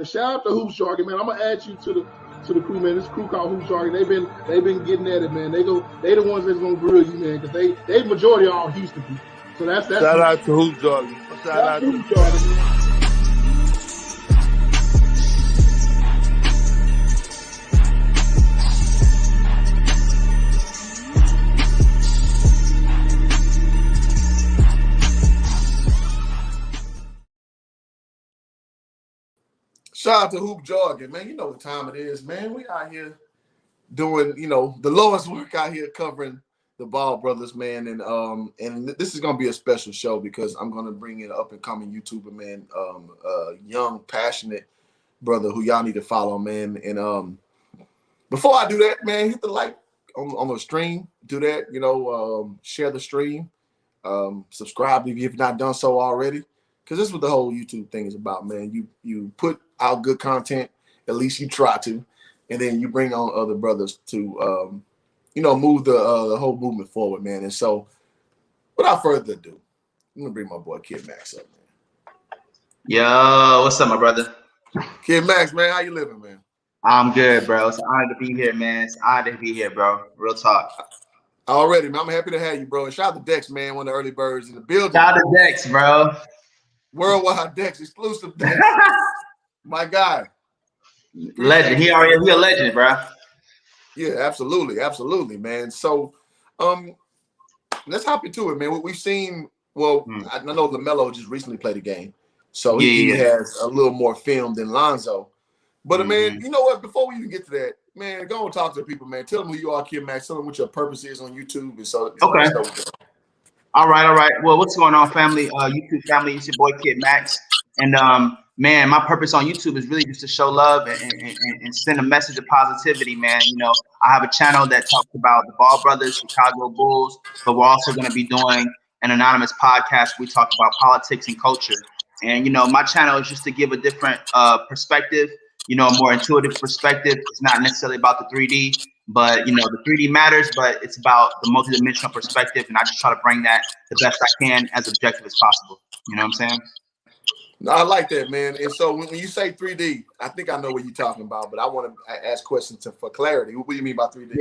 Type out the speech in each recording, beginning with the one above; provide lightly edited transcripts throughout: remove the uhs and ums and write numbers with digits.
shout out to Hoop Jargon, man. I'm gonna add you to the crew, man. This crew called Hoop Jargon. They've been getting at it, man. They the ones that's gonna grill you, man, because they majority are all Houston people. So that's shout out to Hoop Jargon. Shout out to Hoop Jargon, man. Shout out to Hoop Jargon, man. You know what time it is, man. We out here doing, the lowest work out here covering the Ball brothers, man. And this is gonna be a special show because I'm gonna bring in an up and coming YouTuber, man, young, passionate brother who y'all need to follow, man. And before I do that, man, hit the like on the stream. Do that, share the stream. Subscribe if you've not done so already. Because this is what the whole YouTube thing is about, man. You put out good content, at least you try to, and then you bring on other brothers to, move the whole movement forward, man. And so, without further ado, I'm gonna bring my boy KiddMaxx up, man. Yo, what's up, my brother? KiddMaxx, man, how you living, man? I'm good, bro. It's an honor to be here, man. It's an honor to be here, bro. Real talk. Already, man. I'm happy to have you, bro. And shout out to Dex, man, one of the early birds in the building. Shout out to Dex, bro. Worldwide Dex, exclusive Dex. My guy. Legend. He a legend, bro. Yeah, absolutely, man. So, let's hop into it, man. We've seen. Well, I know Lamelo just recently played a game, so he has a little more film than Lonzo. But man, you know what? Before we even get to that, man, go and talk to the people, man. Tell them who you are, KiddMaxx. Tell them what your purpose is on YouTube, and so okay. All right. Well, what's going on, family? YouTube family, it's your boy KiddMaxx. And man, my purpose on YouTube is really just to show love and send a message of positivity, man. I have a channel that talks about the Ball brothers, Chicago Bulls, but we're also going to be doing an anonymous podcast where we talk about politics and culture. And, my channel is just to give a different perspective, a more intuitive perspective. It's not necessarily about the 3D. But, the 3D matters, but it's about the multidimensional perspective. And I just try to bring that the best I can as objective as possible. You know what I'm saying? No, I like that, man. And so when you say 3D, I think I know what you're talking about, but I want to ask questions for clarity. What do you mean by 3D?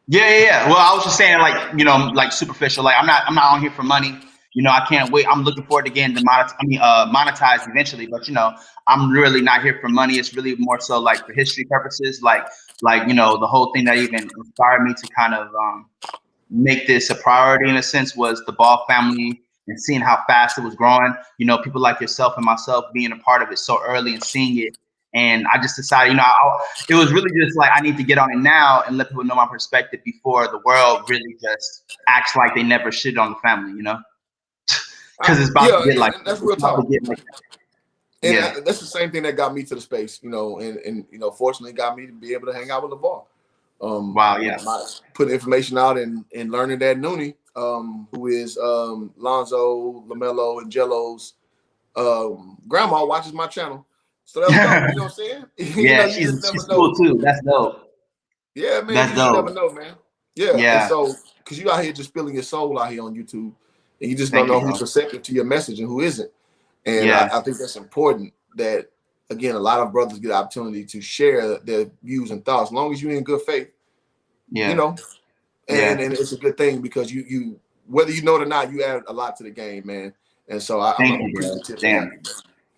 Yeah. Well, I was just saying, like superficial. Like I'm not on here for money. I can't wait. I'm looking forward to getting monetized eventually. But I'm really not here for money. It's really more so like for history purposes. Like the whole thing that even inspired me to kind of make this a priority in a sense was the Ball family and seeing how fast it was growing. People like yourself and myself being a part of it so early and seeing it. And I just decided, it was really just like I need to get on it now and let people know my perspective before the world really just acts like they never shit on the family. Because it's about to get like that's real talk. And that's the same thing that got me to the space, and fortunately got me to be able to hang out with LeVar. Wow, yeah. Putting information out and learning that Noonie, who is Lonzo, Lamelo, and Jello's grandma watches my channel. So that's dope, you know what I'm saying? Yeah, she's cool too. That's dope. Yeah, man. That's dope. You never know, man. Yeah. And so, because you out here just spilling your soul out here on YouTube, and you just don't know who's receptive to your message and who isn't. And I think that's important that, again, a lot of brothers get the opportunity to share their views and thoughts, as long as you're in good faith, and it's a good thing because you whether you know it or not, you add a lot to the game, man. And so I'm appreciative.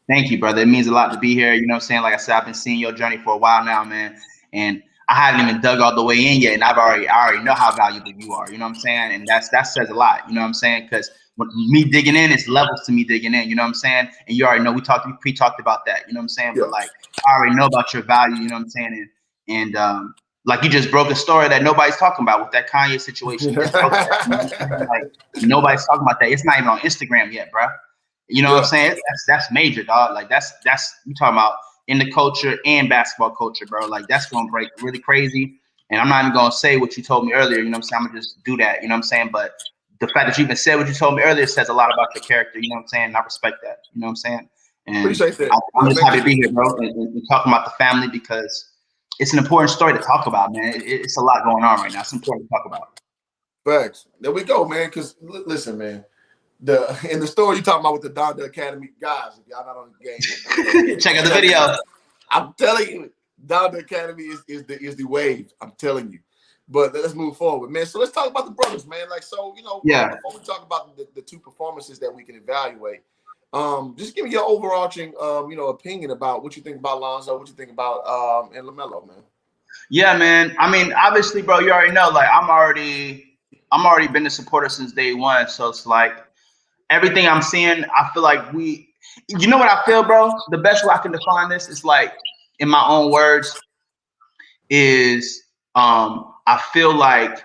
Thank you, brother. It means a lot to be here. You know what I'm saying? Like I said, I've been seeing your journey for a while now, man. And I haven't even dug all the way in yet. And I already know how valuable you are. You know what I'm saying? And that says a lot. You know what I'm saying? Because me digging in, it's levels to me digging in. You know what I'm saying? And you already know we pre-talked about that. You know what I'm saying? Yeah. But like, I already know about your value. You know what I'm saying? And like you just broke a story that nobody's talking about with that Kanye situation. Like nobody's talking about that. It's not even on Instagram yet, bro. You know what I'm saying? That's major, dog. Like that's you talking about in the culture and basketball culture, bro. Like that's gonna break really crazy. And I'm not even gonna say what you told me earlier. You know what I'm saying? I'm gonna just do that. You know what I'm saying? But the fact that you even said what you told me earlier says a lot about your character. You know what I'm saying? And I respect that. You know what I'm saying? And appreciate that. I'm just happy to be here, bro, and talking about the family because it's an important story to talk about, man. It's a lot going on right now. It's important to talk about. Facts. There we go, man. Because listen, man. in the story you talking about with the Donda Academy guys, if y'all not on the game, check out the video. I'm telling you, Donda Academy is the wave. I'm telling you. But let's move forward, man. So let's talk about the brothers, man. Like, so, before we talk about the two performances that we can evaluate, just give me your overarching, opinion about what you think about Lonzo, what you think about and Lamelo, man. Yeah, man. I mean, obviously, bro, you already know. Like, I'm already been a supporter since day one. So it's like everything I'm seeing, I feel like you know what I feel, bro? The best way I can define this is like, in my own words, is I feel like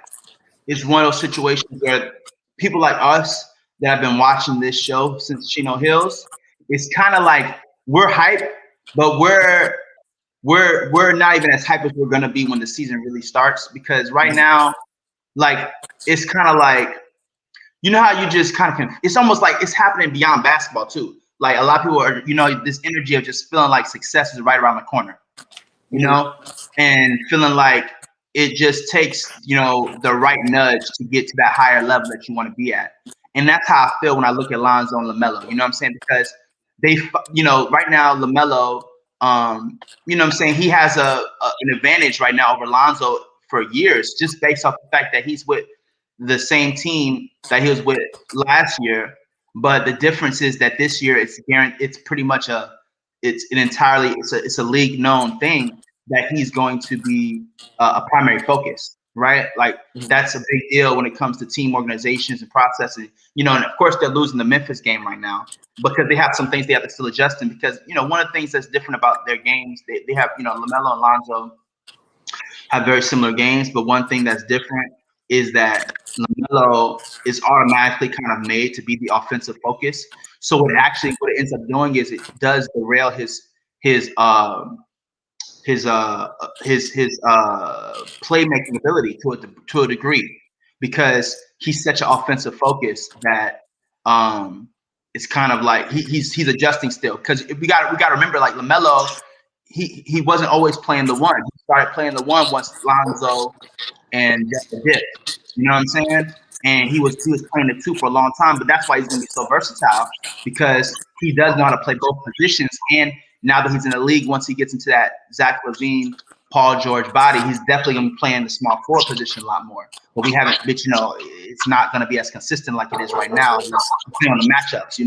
it's one of those situations where people like us that have been watching this show since Chino Hills, it's kind of like we're hyped, but we're not even as hyped as we're gonna be when the season really starts. Because right now, like, it's kind of like, you know how you just kind of it's almost like it's happening beyond basketball too. Like, a lot of people are, this energy of just feeling like success is right around the corner, and feeling like it just takes, the right nudge to get to that higher level that you want to be at. And that's how I feel when I look at Lonzo and Lamelo, you know what I'm saying? Because they, right now, Lamelo, he has an advantage right now over Lonzo for years, just based off the fact that he's with the same team that he was with last year. But the difference is that this year it's pretty much it's a league known thing that he's going to be a primary focus, right? Like, that's a big deal when it comes to team organizations and processing, and of course they're losing the Memphis game right now because they have some things they have to still adjust in, because, one of the things that's different about their games, they have, Lamelo and Lonzo have very similar games, but one thing that's different is that Lamelo is automatically kind of made to be the offensive focus. So what it ends up doing is it does derail his playmaking ability to a degree, because he's such an offensive focus that it's kind of like he's adjusting still, because we got to remember, like, Lamelo, he wasn't always playing the one. He started playing the one once Lonzo and Dip. You know what I'm saying? And he was playing the two for a long time, but that's why he's going to be so versatile, because he does know how to play both positions. And now that he's in the league, once he gets into that Zach LaVine, Paul George body, he's definitely going to be playing the small forward position a lot more. But it's not going to be as consistent like it is right now, depending on the matchups,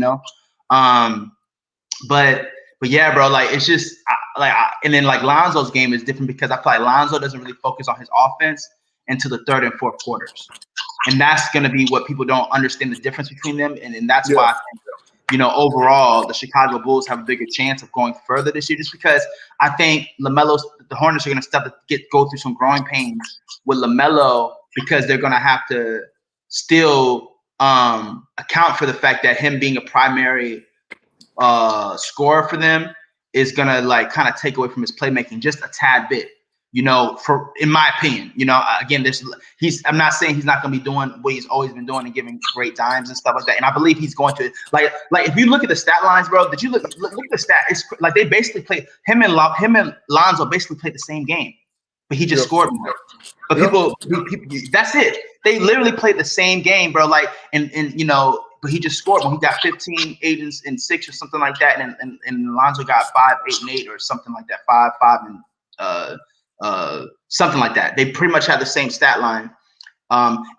But yeah, bro, like, it's just and then, like, Lonzo's game is different because I feel like Lonzo doesn't really focus on his offense until the third and fourth quarters. And that's going to be what people don't understand, the difference between them. And that's why I think, overall, the Chicago Bulls have a bigger chance of going further this year, just because I think the Hornets are going to go through some growing pains with Lamelo, because they're going to have to still account for the fact that him being a primary scorer for them is going to, like, kind of take away from his playmaking just a tad bit. In my opinion, again, I'm not saying he's not going to be doing what he's always been doing and giving great dimes and stuff like that. And I believe he's going to, like if you look at the stat lines, bro, did you look at the stat? It's like they basically play him and Lonzo basically played the same game, but he just scored more. But people, that's it. They literally played the same game, bro. Like, but he just scored when he got 15, 8, and 6 or something like that. And Lonzo got 5, 8, and 8 or something like that. 5, 5, and something like that. They pretty much have the same stat line.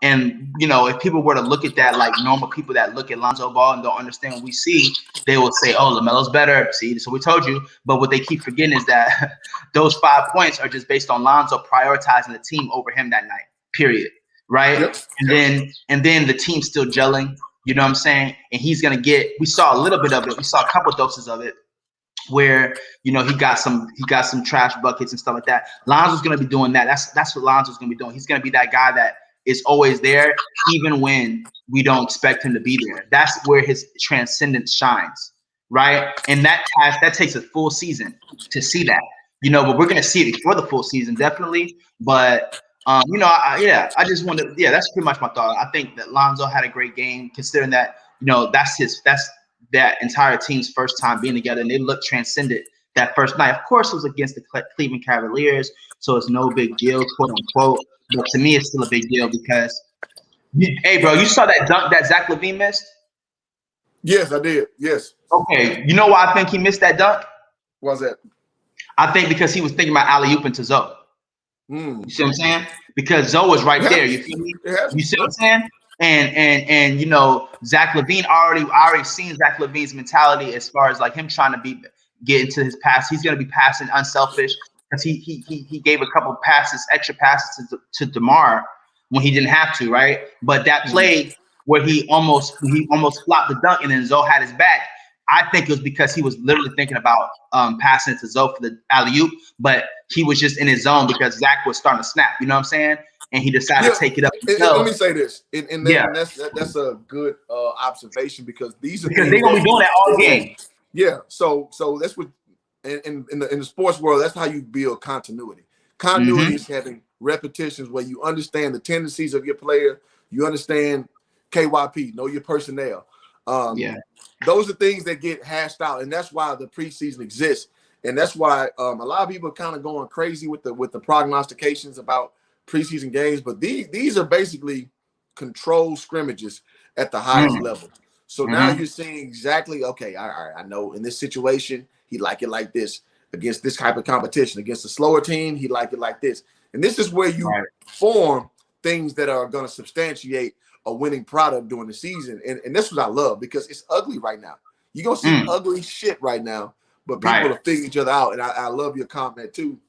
And if people were to look at that, like normal people that look at Lonzo Ball and don't understand what we see, they will say, "Oh, LaMelo's better." See, so we told you. But what they keep forgetting is that those 5 points are just based on Lonzo prioritizing the team over him that night. Period. Right? Yep. And then the team's still gelling. You know what I'm saying? And he's gonna get. We saw a little bit of it. We saw a couple doses of it, where he got some trash buckets and stuff like that. Lonzo's gonna be doing that. That's what Lonzo's gonna be doing. He's gonna be that guy that is always there, even when we don't expect him to be there. That's where his transcendence shines, right? And that takes a full season to see that, but we're gonna see it before the full season, definitely. But I just want to, that's pretty much my thought. I think that Lonzo had a great game, considering that, that's that entire team's first time being together, and they looked transcendent that first night. Of course, it was against the Cleveland Cavaliers, so it's no big deal, quote unquote. But to me, it's still a big deal because, hey, bro, you saw that dunk that Zach LaVine missed? Yes, I did. Yes. Okay, you know why I think he missed that dunk? Why's that? I think because he was thinking about alley-oop into Zoe. You see what I'm saying? Because Zoe was right there. You feel me? You see what I'm saying? And you know, Zach LaVine I already seen Zach LaVine's mentality as far as like him trying to get into his pass. He's gonna be passing unselfish because he gave a couple passes, extra passes to DeMar when he didn't have to, right? But that play where he almost flopped the dunk and then Zoe had his back. I think it was because he was literally thinking about passing it to Zoe for the alley-oop, but he was just in his zone because Zach was starting to snap. You know what I'm saying? And he decided to take it up. Let me say this, and that's a good observation because these are because things they're gonna be doing that all game. Yeah, so that's what in the sports world, that's how you build continuity. Continuity is having repetitions where you understand the tendencies of your player, you understand KYP, know your personnel. Those are things that get hashed out, and that's why the preseason exists, and that's why a lot of people are kind of going crazy with the prognostications about preseason games. But these are basically controlled scrimmages at the highest level. So now you're seeing exactly, okay, I know in this situation he like it like this. Against this type of competition, against a slower team, he like it like this. And this is where you form things that are going to substantiate a winning product during the season. And this is what I love because it's ugly right now. You're going to see ugly shit right now, but people will figure each other out. And I love your comment too,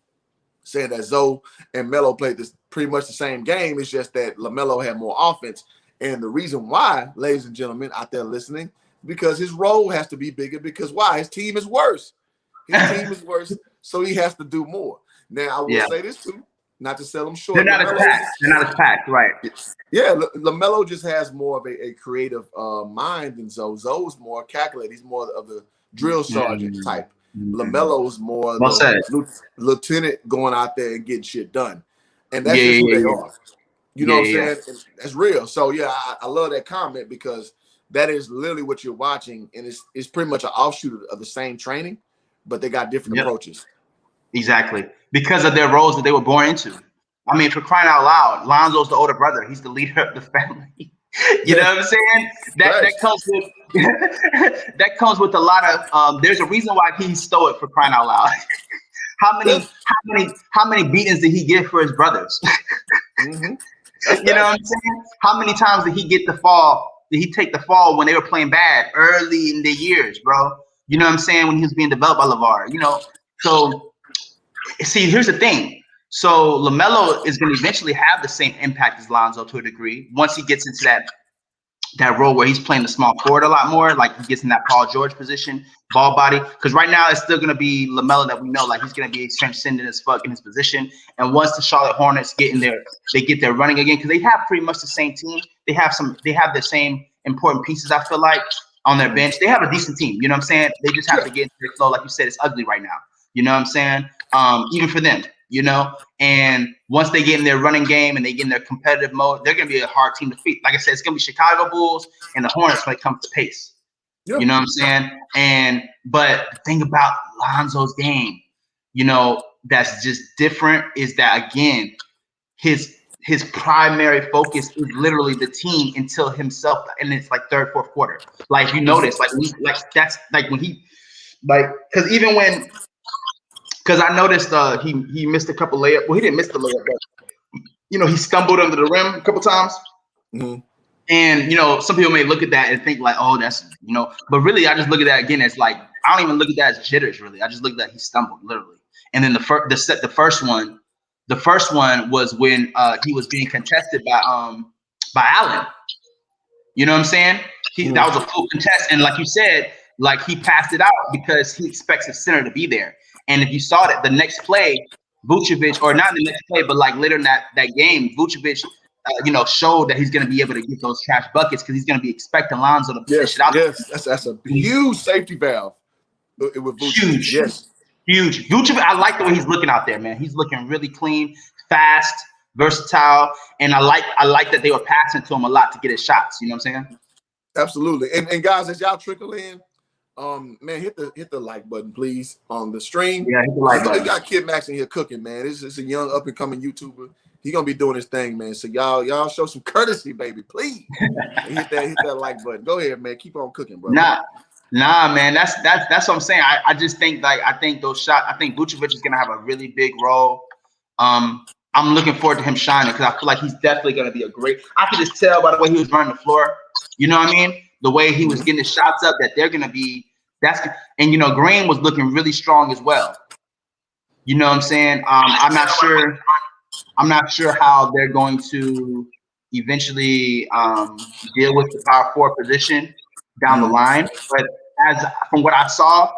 saying that Zoe and Melo played this pretty much the same game. It's just that LaMelo had more offense. And the reason why, ladies and gentlemen out there listening, because his role has to be bigger because why? His team is worse. His team is worse, so he has to do more. Now, I will say this too, not to sell him short. They're not as packed, right? Yeah, LaMelo just has more of a creative mind than Zoe. Zoe's more calculated. He's more of the drill sergeant type. LaMelo's more the lieutenant going out there and getting shit done. And that's just who they are. You know what I'm saying? And that's real. So, yeah, I love that comment because that is literally what you're watching, and it's pretty much an offshoot of the same training, but they got different approaches. Exactly. Because of their roles that they were born into. I mean, for crying out loud, Lonzo's the older brother. He's the leader of the family. You know what I'm saying? That comes with that comes with a lot of there's a reason why he stole it, for crying out loud. How many beatings did he get for his brothers? You know what I'm saying? How many times did he get the fall? Did he take the fall when they were playing bad early in the years, bro? You know what I'm saying? When he was being developed by LeVar, you know. So, see, here's the thing. So LaMelo is going to eventually have the same impact as Lonzo to a degree once he gets into that role where he's playing the small forward a lot more, like he gets in that Paul George position, ball body. Because right now it's still going to be LaMelo that we know, like he's going to be transcendent as fuck in his position. And once the Charlotte Hornets get in there, they get their running again because they have pretty much the same team. They have the same important pieces. I feel like on their bench, they have a decent team. You know what I'm saying? They just have to get into their flow. Like you said, it's ugly right now. You know what I'm saying? Even for them, you know. And once they get in their running game and they get in their competitive mode, they're going to be a hard team to beat. Like I said, it's going to be Chicago Bulls and the Hornets when it comes to pace. Yep. You know what I'm saying? But the thing about Lonzo's game, you know, that's just different is that, again, his primary focus is literally the team until himself, and it's like third, fourth quarter. Like you notice, like that's like when he, like, because even when. Because I noticed he missed a couple layups. Well, he didn't miss the layup, but you know he stumbled under the rim a couple times. And you know some people may look at that and think like, oh, that's but really I just look at that again as like I don't even look at that as jitters really. I just look at that he stumbled literally. And then the first one was when he was being contested by Allen. You know what I'm saying? That was a full contest, and like you said, like he passed it out because he expects his center to be there. And if you saw that the next play, Vucevic, or not the next play, but like later in that game, Vucevic, showed that he's going to be able to get those trash buckets because he's going to be expecting Lonzo to finish it out. Yes, that's a huge safety valve with Vucevic. Huge. Vucevic, I like the way he's looking out there, man. He's looking really clean, fast, versatile, and I like that they were passing to him a lot to get his shots. You know what I'm saying? Absolutely. And guys, as y'all trickle in, Man, hit the like button, please, on the stream. Yeah, hit the like button. We got KiddMaxx in here cooking, man. This is a young up and coming YouTuber. He gonna be doing his thing, man. So y'all show some courtesy, baby, please. And hit that like button. Go ahead, man. Keep on cooking, bro. Nah, man. That's what I'm saying. I just think I think those shots. I think Vucevic is gonna have a really big role. I'm looking forward to him shining because I feel like he's definitely gonna be a great. I could just tell by the way he was running the floor. You know what I mean? The way he was getting his shots up, that they're gonna be. And you know, Green was looking really strong as well. You know what I'm saying? I'm not sure how they're going to eventually deal with the power forward position down the line. But from what I saw,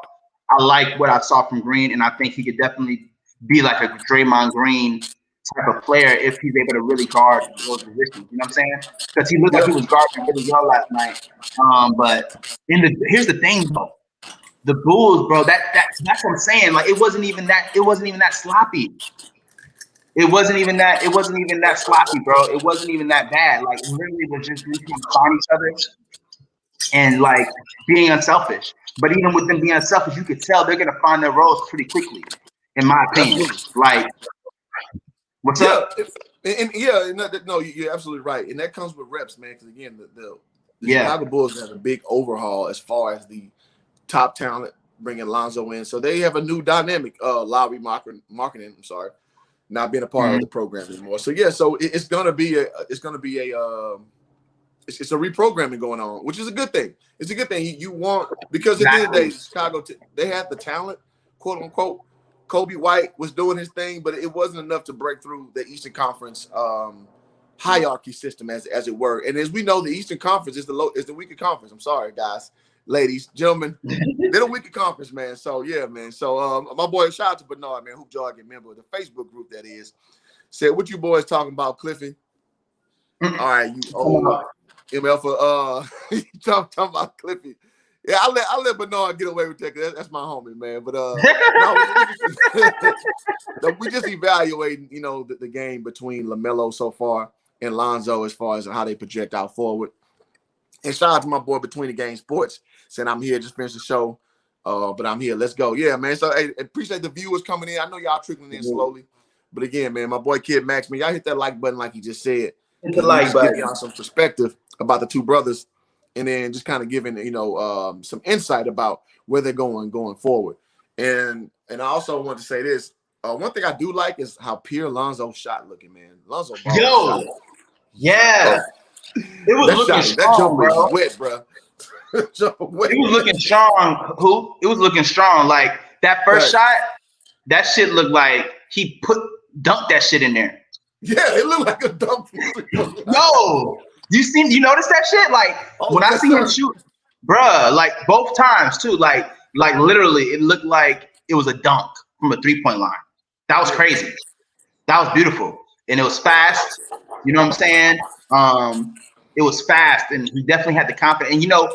I like what I saw from Green, and I think he could definitely be like a Draymond Green type of player if he's able to really guard those positions. You know what I'm saying? Because he looked like he was guarding really well last night. But here's the thing, though. The Bulls, bro, that's what I'm saying. Like it wasn't even that sloppy. It wasn't even that sloppy, bro. It wasn't even that bad. Like literally was just trying to find each other and like being unselfish. But even with them being unselfish, you could tell they're gonna find their roles pretty quickly, in my opinion. Like what's up? No, you're absolutely right. And that comes with reps, man. Because again, the Chicago Bulls have a big overhaul as far as the top talent, bringing Lonzo in, so they have a new dynamic. Lowry marketing. I'm sorry, not being a part of the program anymore. So yeah, so it's gonna be a reprogramming going on, which is a good thing. It's a good thing. You want, because at the end of the day, Chicago they had the talent, quote unquote. Kobe White was doing his thing, but it wasn't enough to break through the Eastern Conference hierarchy system, as it were. And as we know, the Eastern Conference is the weaker conference. I'm sorry, guys. Ladies, gentlemen, they're the weaker conference, man. So yeah, man. So my boy, shout out to Bernard, man, Hoop Jargon member of the Facebook group that is, said, "What you boys talking about, Cliffy?" All right, you old ML for talking about Cliffy. Yeah, I'll let Bernard get away with that. That's my homie, man. But no, we just evaluating, you know, the game between Lamelo so far and Lonzo as far as how they project out forward. And shout out to my boy Between the Game Sports, saying I'm here, just finished the show, but I'm here. Let's go. Yeah, man. So hey, appreciate the viewers coming in. I know y'all trickling in slowly, but again, man, my boy KiddMaxx, man, y'all hit that like button like he just said. Hit the like button. Give y'all some perspective about the two brothers, and then just kind of giving, you know, some insight about where they're going forward. And I also want to say this. One thing I do like is how pure Lonzo shot looking, man. Lonzo ball shot. Yeah. It was looking strong, that jumper bro. is wet, bro. It was looking strong. It was looking strong. Like that first shot, that shit looked like he dunked that shit in there. Yeah, it looked like a dunk. No, you notice that shit? Like when I see him shoot, bruh, like both times too. Like literally, it looked like it was a dunk from a 3-point line. That was crazy. That was beautiful, and it was fast. You know what I'm saying? It was fast, and he definitely had the confidence. And you know,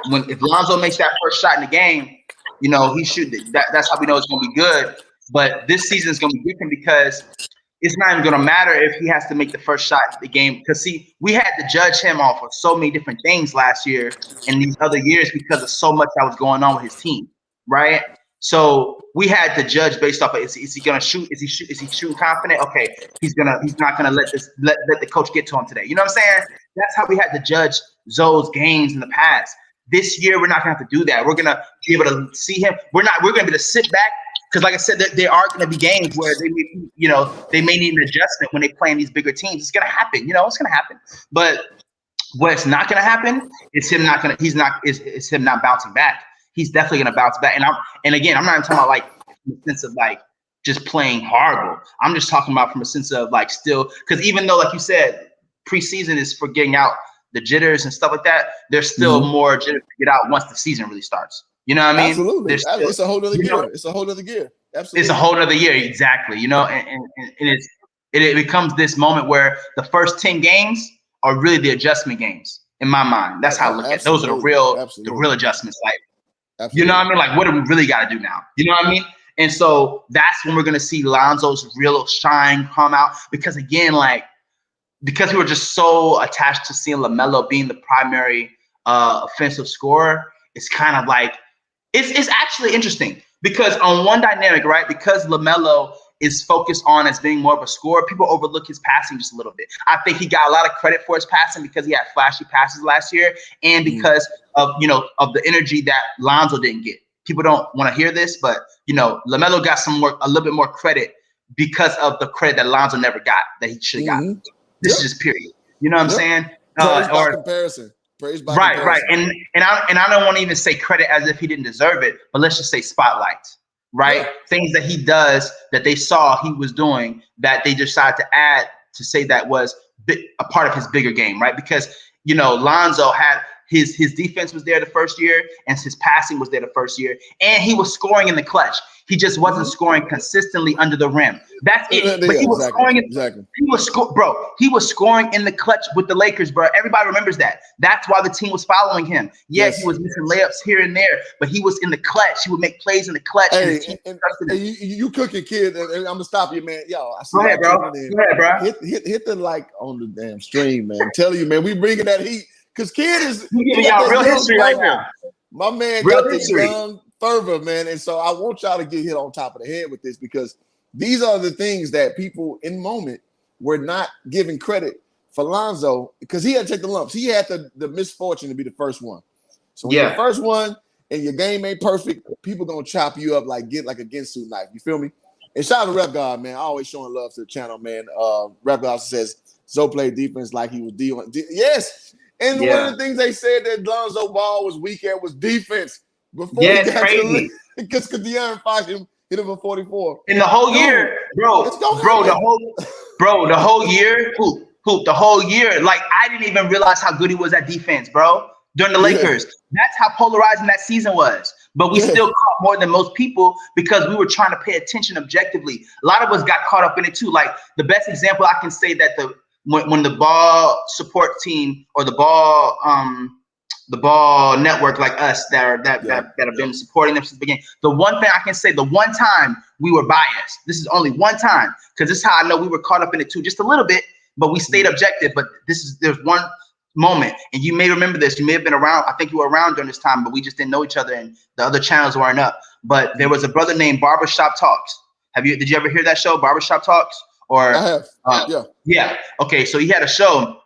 if Lonzo makes that first shot in the game, you know he should. That's how we know it's going to be good. But this season is going to be different because it's not even going to matter if he has to make the first shot in the game. Because see, we had to judge him off of so many different things last year and these other years because of so much that was going on with his team, right? So we had to judge based off of is he gonna shoot? Is he shooting confident? Okay, he's not gonna let the coach get to him today. You know what I'm saying? That's how we had to judge Zoe's games in the past. This year we're not gonna have to do that. We're gonna be able to see him. We're gonna be able to sit back because, like I said, there are gonna be games where they may need an adjustment when they play in these bigger teams. It's gonna happen. You know, it's gonna happen. But what's not gonna happen is him not bouncing back. He's definitely gonna bounce back. And again, I'm not even talking about like in the sense of like just playing horrible. I'm just talking about from a sense of like still, because even though, like you said, preseason is for getting out the jitters and stuff like that, there's still more jitters to get out once the season really starts. You know what I mean? Absolutely. It's a whole other gear. It's a whole other gear. Absolutely. It's a whole other year, exactly. You know, and it becomes this moment where the first 10 games are really the adjustment games in my mind. That's how I look at it. Those are the real adjustments. Like, you know what I mean? Like, what do we really got to do now? You know what I mean? And so that's when we're going to see Lonzo's real shine come out. Because again, because we were just so attached to seeing LaMelo being the primary offensive scorer, it's kind of like It's actually interesting because on one dynamic, right? Because LaMelo is focused on as being more of a scorer, people overlook his passing just a little bit. I think he got a lot of credit for his passing because he had flashy passes last year, and because of the energy that Lonzo didn't get. People don't want to hear this, but LaMelo got a little bit more credit because of the credit that Lonzo never got, that he should have got. This is just period. You know what I'm saying? Praise by comparison. Praise by comparison. Right. And I don't want to even say credit as if he didn't deserve it, but let's just say spotlight. Right? Yeah. Things that he does that they saw he was doing that they decided to add to say that was a part of his bigger game, right? Because Lonzo had his defense was there the first year, and his passing was there the first year, and he was scoring in the clutch. He just wasn't scoring consistently under the rim. That's it. But he was scoring. He was scoring in the clutch with the Lakers, bro. Everybody remembers that. That's why the team was following him. Yes, he was missing layups here and there, but he was in the clutch. He would make plays in the clutch. Hey, you cooking, kid. And I'm gonna stop you, man. Yo, Go ahead, bro. Hit the like on the damn stream, man. I'm telling you, man, we bringing that heat because kid is giving y'all real history right now. My man got the young fervor, man, and so I want y'all to get hit on top of the head with this because these are the things that people in the moment were not giving credit for Lonzo because he had to take the lumps. He had the misfortune to be the first one. So when you're the first one and your game ain't perfect, people gonna chop you up like a Ginsu knife. You feel me? And shout out to Rep God, man. Always showing love to the channel, man. Rep God says Zoe played defense like he was D1. Yes. And one of the things they said that Lonzo Ball was weak at was defense. Before he got crazy. Because De'Aaron Fox hit him for 44. In the whole year, the whole year, the whole year, like I didn't even realize how good he was at defense, bro. During the Lakers. That's how polarizing that season was. But we still caught more than most people because we were trying to pay attention objectively. A lot of us got caught up in it too. Like the best example I can say that when the ball support team or the ball network like us that have been supporting them since the beginning. The one thing I can say, the one time we were biased, this is only one time, because this is how I know we were caught up in it too, just a little bit, but we stayed objective. But there's one moment, and you may remember this, you may have been around, I think you were around during this time, but we just didn't know each other and the other channels weren't up. But there was a brother named Barbershop Talks. Did you ever hear that show, Barbershop Talks? Or I have. Yeah. Okay, so he had a show,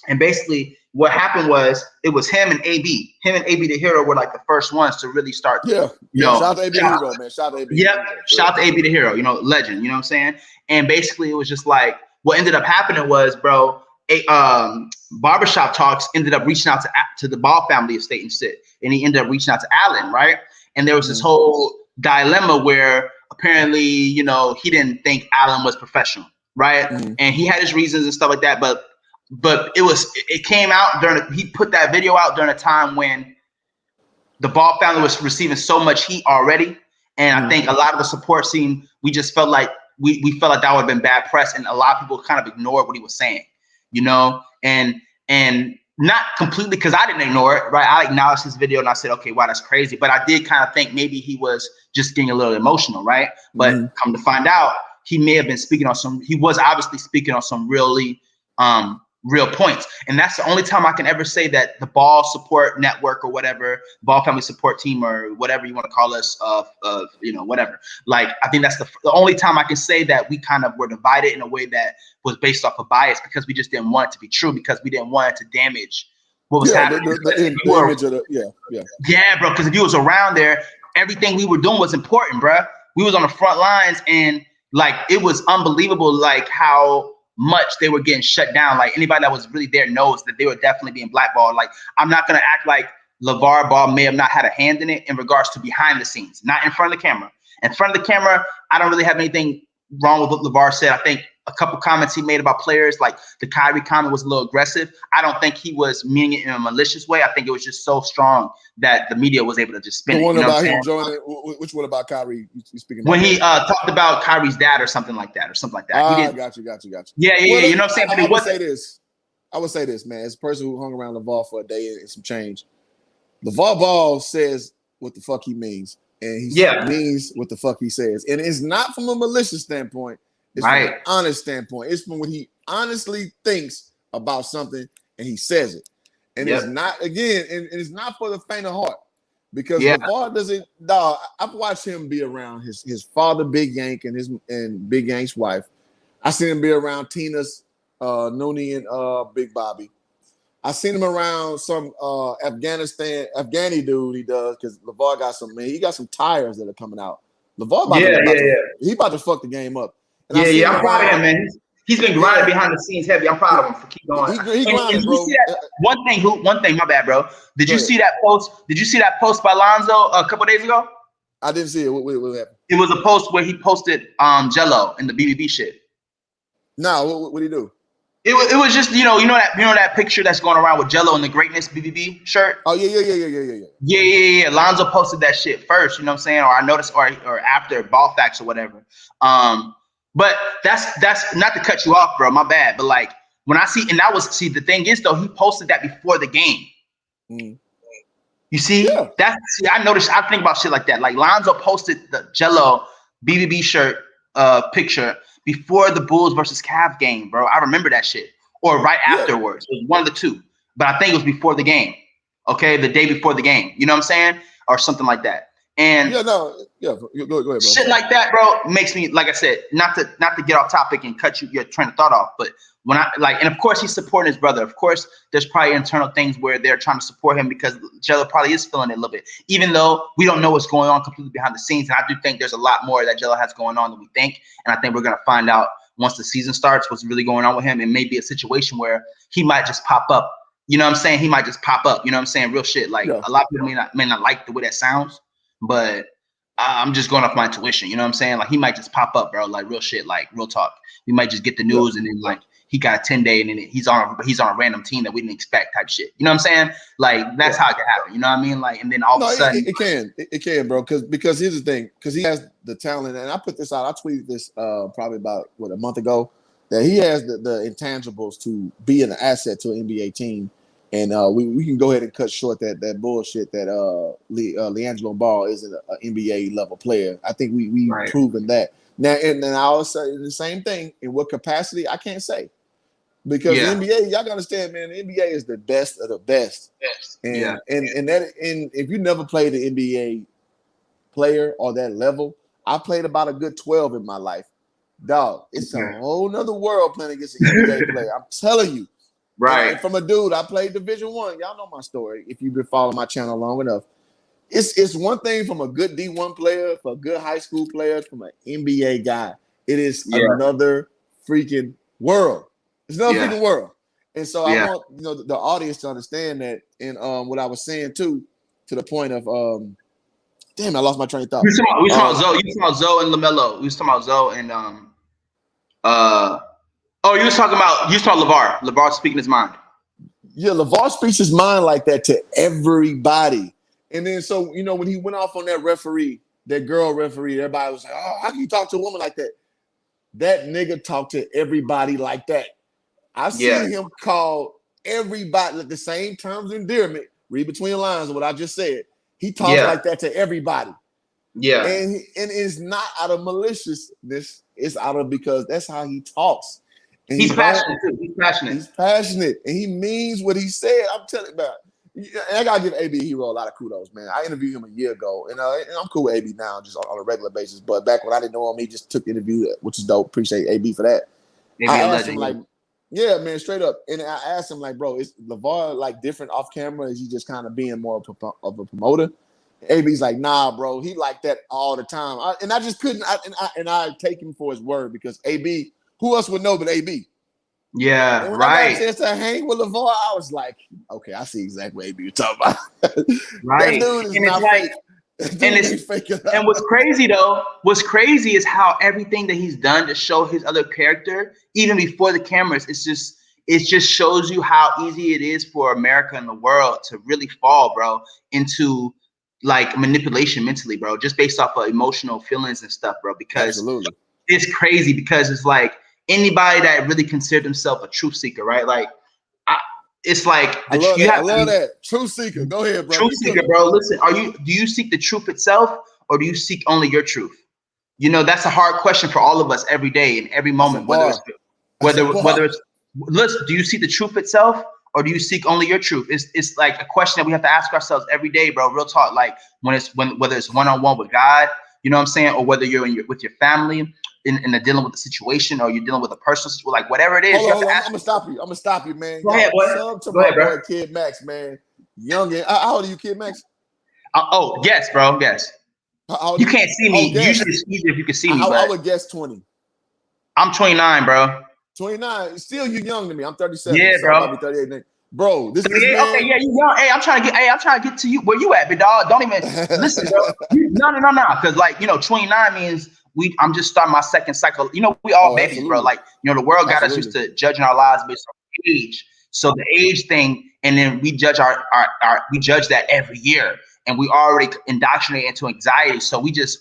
and basically what happened was it was him and AB. Him and AB the Hero were like the first ones to really start. Shout out to AB the Hero, man. Shout out to AB. Shout out to AB the Hero, legend, you know what I'm saying? And basically it was just like what ended up happening was, bro, Barbershop Talks ended up reaching out to the Ball family estate and shit. And he ended up reaching out to Allen, right? And there was this whole dilemma where apparently, he didn't think Allen was professional, right? And he had his reasons and stuff like that, but it came out he put that video out during a time when the Ball family was receiving so much heat already. And I think a lot of the support scene, we just felt like we felt like that would have been bad press, and a lot of people kind of ignored what he was saying, and not completely because I didn't ignore it, right? I acknowledged his video and I said, okay, wow, that's crazy. But I did kind of think maybe he was just getting a little emotional, right? But come to find out, he may have been he was obviously speaking on some really real points. And that's the only time I can ever say that the Ball support network or whatever, Ball family support team or whatever you want to call us, whatever. Like, I think that's the only time I can say that we kind of were divided in a way that was based off of bias, because we just didn't want it to be true, because we didn't want it to damage what was happening. Yeah, bro, because if you was around there, everything we were doing was important, bro. We was on the front lines, and like it was unbelievable, like how much they were getting shut down. Like anybody that was really there knows that they were definitely being blackballed. Like I'm not gonna act like LeVar Ball may have not had a hand in it in regards to behind the scenes, not in front of the camera. In front of the camera, I don't really have anything wrong with what LeVar said. I think a couple comments he made about players, like the Kyrie comment was a little aggressive. I don't think he was meaning it in a malicious way. I think it was just so strong that the media was able to just spin it. The one about him joining, which one about Kyrie? You speaking about when he talked about Kyrie's dad or something like that. Got you. Yeah. You know what I'm saying? I would say this, man. As a person who hung around LeVar for a day and some change, LeVar Ball says what the fuck he means. And he means what the fuck he says. And it's not from a malicious standpoint. It's from an honest standpoint. It's from what he honestly thinks about something and he says it. And it's not, again, and it's not for the faint of heart. because LeVar doesn't. Dog, I've watched him be around his father, Big Yank, and Big Yank's wife. I seen him be around Tina's Noonie and Big Bobby. I seen him around some Afghani dude he does because LeVar got he got some tires that are coming out. LeVar he about to fuck the game up. And I'm proud of him, man. He's been grinding behind the scenes heavy. I'm proud of him for keep going. He grinding, bro. One thing, my bad, bro. Did you see that post? Did you see that post by Lonzo a couple days ago? I didn't see it. What happened? It was a post where he posted Jello and the BBB shit. No, what did he do? It was just you know that picture that's going around with Jello and the Greatness BBB shirt. Oh yeah. Lonzo posted that shit first. You know what I'm saying? Or I noticed, or after Ball Facts or whatever. But that's not to cut you off, bro. My bad. But like when I see, and that was the thing is though, he posted that before the game. Mm. You see, I noticed. I think about shit like that. Like Lonzo posted the Jello BBB shirt picture before the Bulls versus Cavs game, bro. I remember that shit. Or right afterwards. It was one of the two. But I think it was before the game. Okay, the day before the game. You know what I'm saying? Or something like that. And go ahead, bro. Shit like that, bro, makes me, like I said, not to get off topic and cut your train of thought off, but when I and of course he's supporting his brother. Of course, there's probably internal things where they're trying to support him because Jello probably is feeling it a little bit, even though we don't know what's going on completely behind the scenes. And I do think there's a lot more that Jello has going on than we think. And I think we're gonna find out once the season starts what's really going on with him. It may be a situation where he might just pop up. You know what I'm saying? He might just pop up. You know what I'm saying? Real shit. Like a lot of people may not like the way that sounds, but I'm just going off my intuition. You know what I'm saying? Like he might just pop up, bro. Like real shit. Like real talk. We might just get the news and then like he got a 10-day and then he's on a random team that we didn't expect type shit. You know what I'm saying? Like that's how it can happen. You know what I mean? Like and then all of a sudden it can, bro. Because here's the thing. Because he has the talent, and I put this out. I tweeted this probably about a month ago that he has the intangibles to be an asset to an NBA team. And we can go ahead and cut short that bullshit that LiAngelo Ball isn't an NBA level player. I think we've proven that. Now and then I always say the same thing. In what capacity, I can't say. Because the NBA, y'all gotta understand, man, the NBA is the best of the best. And if you never played an NBA player or that level, I played about a good 12 in my life. Dog, it's a whole nother world playing against an NBA player. I'm telling you. Right. And from a dude, I played Division I. Y'all know my story if you've been following my channel long enough. It's one thing from a good D1 player, for a good high school player, from an NBA guy. It is another freaking world. It's another freaking world. And so I want the audience to understand that. And what I was saying too, to the point of damn, I lost my train of thought. We talking about Zoe. You talking about Zoe and Lamelo. We was talking about Zoe and you was talking about LeVar. LeVar speaking his mind. Yeah, LeVar speaks his mind like that to everybody. And then so when he went off on that referee, that girl referee, everybody was like, "Oh, how can you talk to a woman like that?" That nigga talked to everybody like that. I've seen him call everybody like the same terms of endearment. Read between the lines of what I just said. He talks like that to everybody. Yeah, and it's not out of maliciousness. It's out of because that's how he talks. And he's passionate too. He's passionate. He's passionate, and he means what he said. I'm telling you about. I gotta give AB Hero a lot of kudos, man. I interviewed him a year ago, and I'm cool with AB now, just on a regular basis. But back when I didn't know him, he just took the interview, which is dope. Appreciate AB for that. I asked him like, yeah, man, straight up. And I asked him like, bro, is LeVar like different off camera? Is he just kind of being more of a promoter? AB's like, nah, bro, he like that all the time. I just couldn't. I take him for his word because AB. Who else would know but AB? Yeah, and when I got a chance to hang with LeVar, I was like, okay, I see exactly what AB you're talking about. Right. That dude is not fake. And what's crazy is how everything that he's done to show his other character, even before the cameras, it just shows you how easy it is for America and the world to really fall, bro, into like manipulation mentally, bro, just based off of emotional feelings and stuff, bro, because it's crazy because it's like, anybody that really considered himself a truth seeker, right? Like, it's like I love that truth seeker. Go ahead, bro. Truth seeker, bro. Listen, do you seek the truth itself, or do you seek only your truth? That's a hard question for all of us every day in every moment. Do you seek the truth itself, or do you seek only your truth? It's like a question that we have to ask ourselves every day, bro. Real talk. Like whether it's one-on-one with God, you know what I'm saying, or whether you're with your family in the dealing with the situation, or you're dealing with a personal situation, like whatever it is. Hold on. I'm gonna stop you, man. Go ahead, boy. Sub to Go my ahead, bro. boy KiddMaxx, man. Youngin. How old are you, KiddMaxx? Oh, yes, bro. Yes. You can't see me. Usually it's easier if you can see me. I would guess 20. I'm 29, bro. 29. Still, you young to me. I'm 37. Yeah, so bro. I might be 38 next. Bro, this man. Okay, yeah, you young. Hey, I'm trying to get to you. Where you at, big dog? Don't even listen, bro. No. Because like 29 means I'm just starting my second cycle. We all babies, absolutely. Bro. Like the world got us used to judging our lives based on age. So the age thing, and then we judge we judge that every year, and we already indoctrinate into anxiety. So we just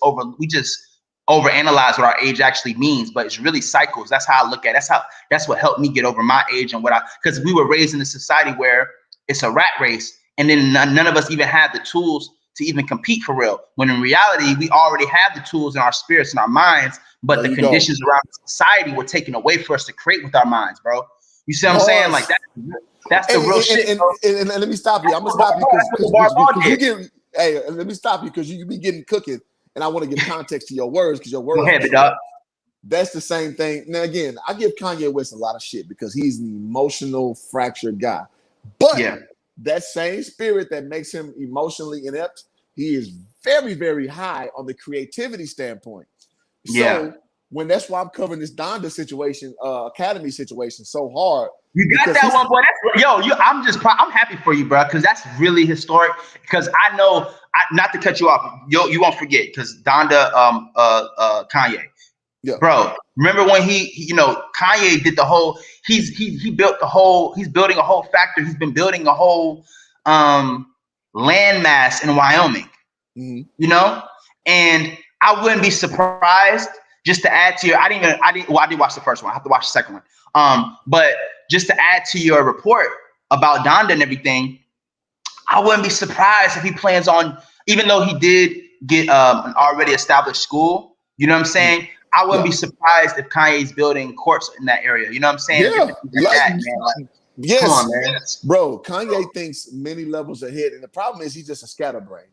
overanalyze what our age actually means, but it's really cycles. That's how I look at it. That's what helped me get over my age and because we were raised in a society where it's a rat race, and then none of us even had the tools to even compete for real. When in reality, we already have the tools in our spirits and our minds, but the conditions around society were taken away for us to create with our minds, bro. You see what I'm saying? Like that's the real shit. And let me stop you. I'm gonna stop you because you get. Hey, let me stop you because you be getting cooking. And I want to give context to your words because your words. Go ahead, dog. That's the same thing. Now, again, I give Kanye West a lot of shit because he's an emotional, fractured guy. But that same spirit that makes him emotionally inept, he is very, very high on the creativity standpoint. So that's why I'm covering this Donda situation, Academy situation so hard. You got that one, boy. I'm happy for you, bro, because that's really historic. Because I know, not to cut you off, you won't forget, because Donda, Kanye, bro. Remember when Kanye did the whole? He's built the whole. He's building a whole factory. He's been building a whole landmass in Wyoming. Mm-hmm. And I wouldn't be surprised. Just to add to your, I did watch the first one. I have to watch the second one. But just to add to your report about Donda and everything, I wouldn't be surprised if he plans on, even though he did get an already established school, you know what I'm saying? I wouldn't be surprised if Kanye's building courts in that area. You know what I'm saying? Yes, come on, man. Bro, Kanye thinks many levels ahead. And the problem is he's just a scatterbrain.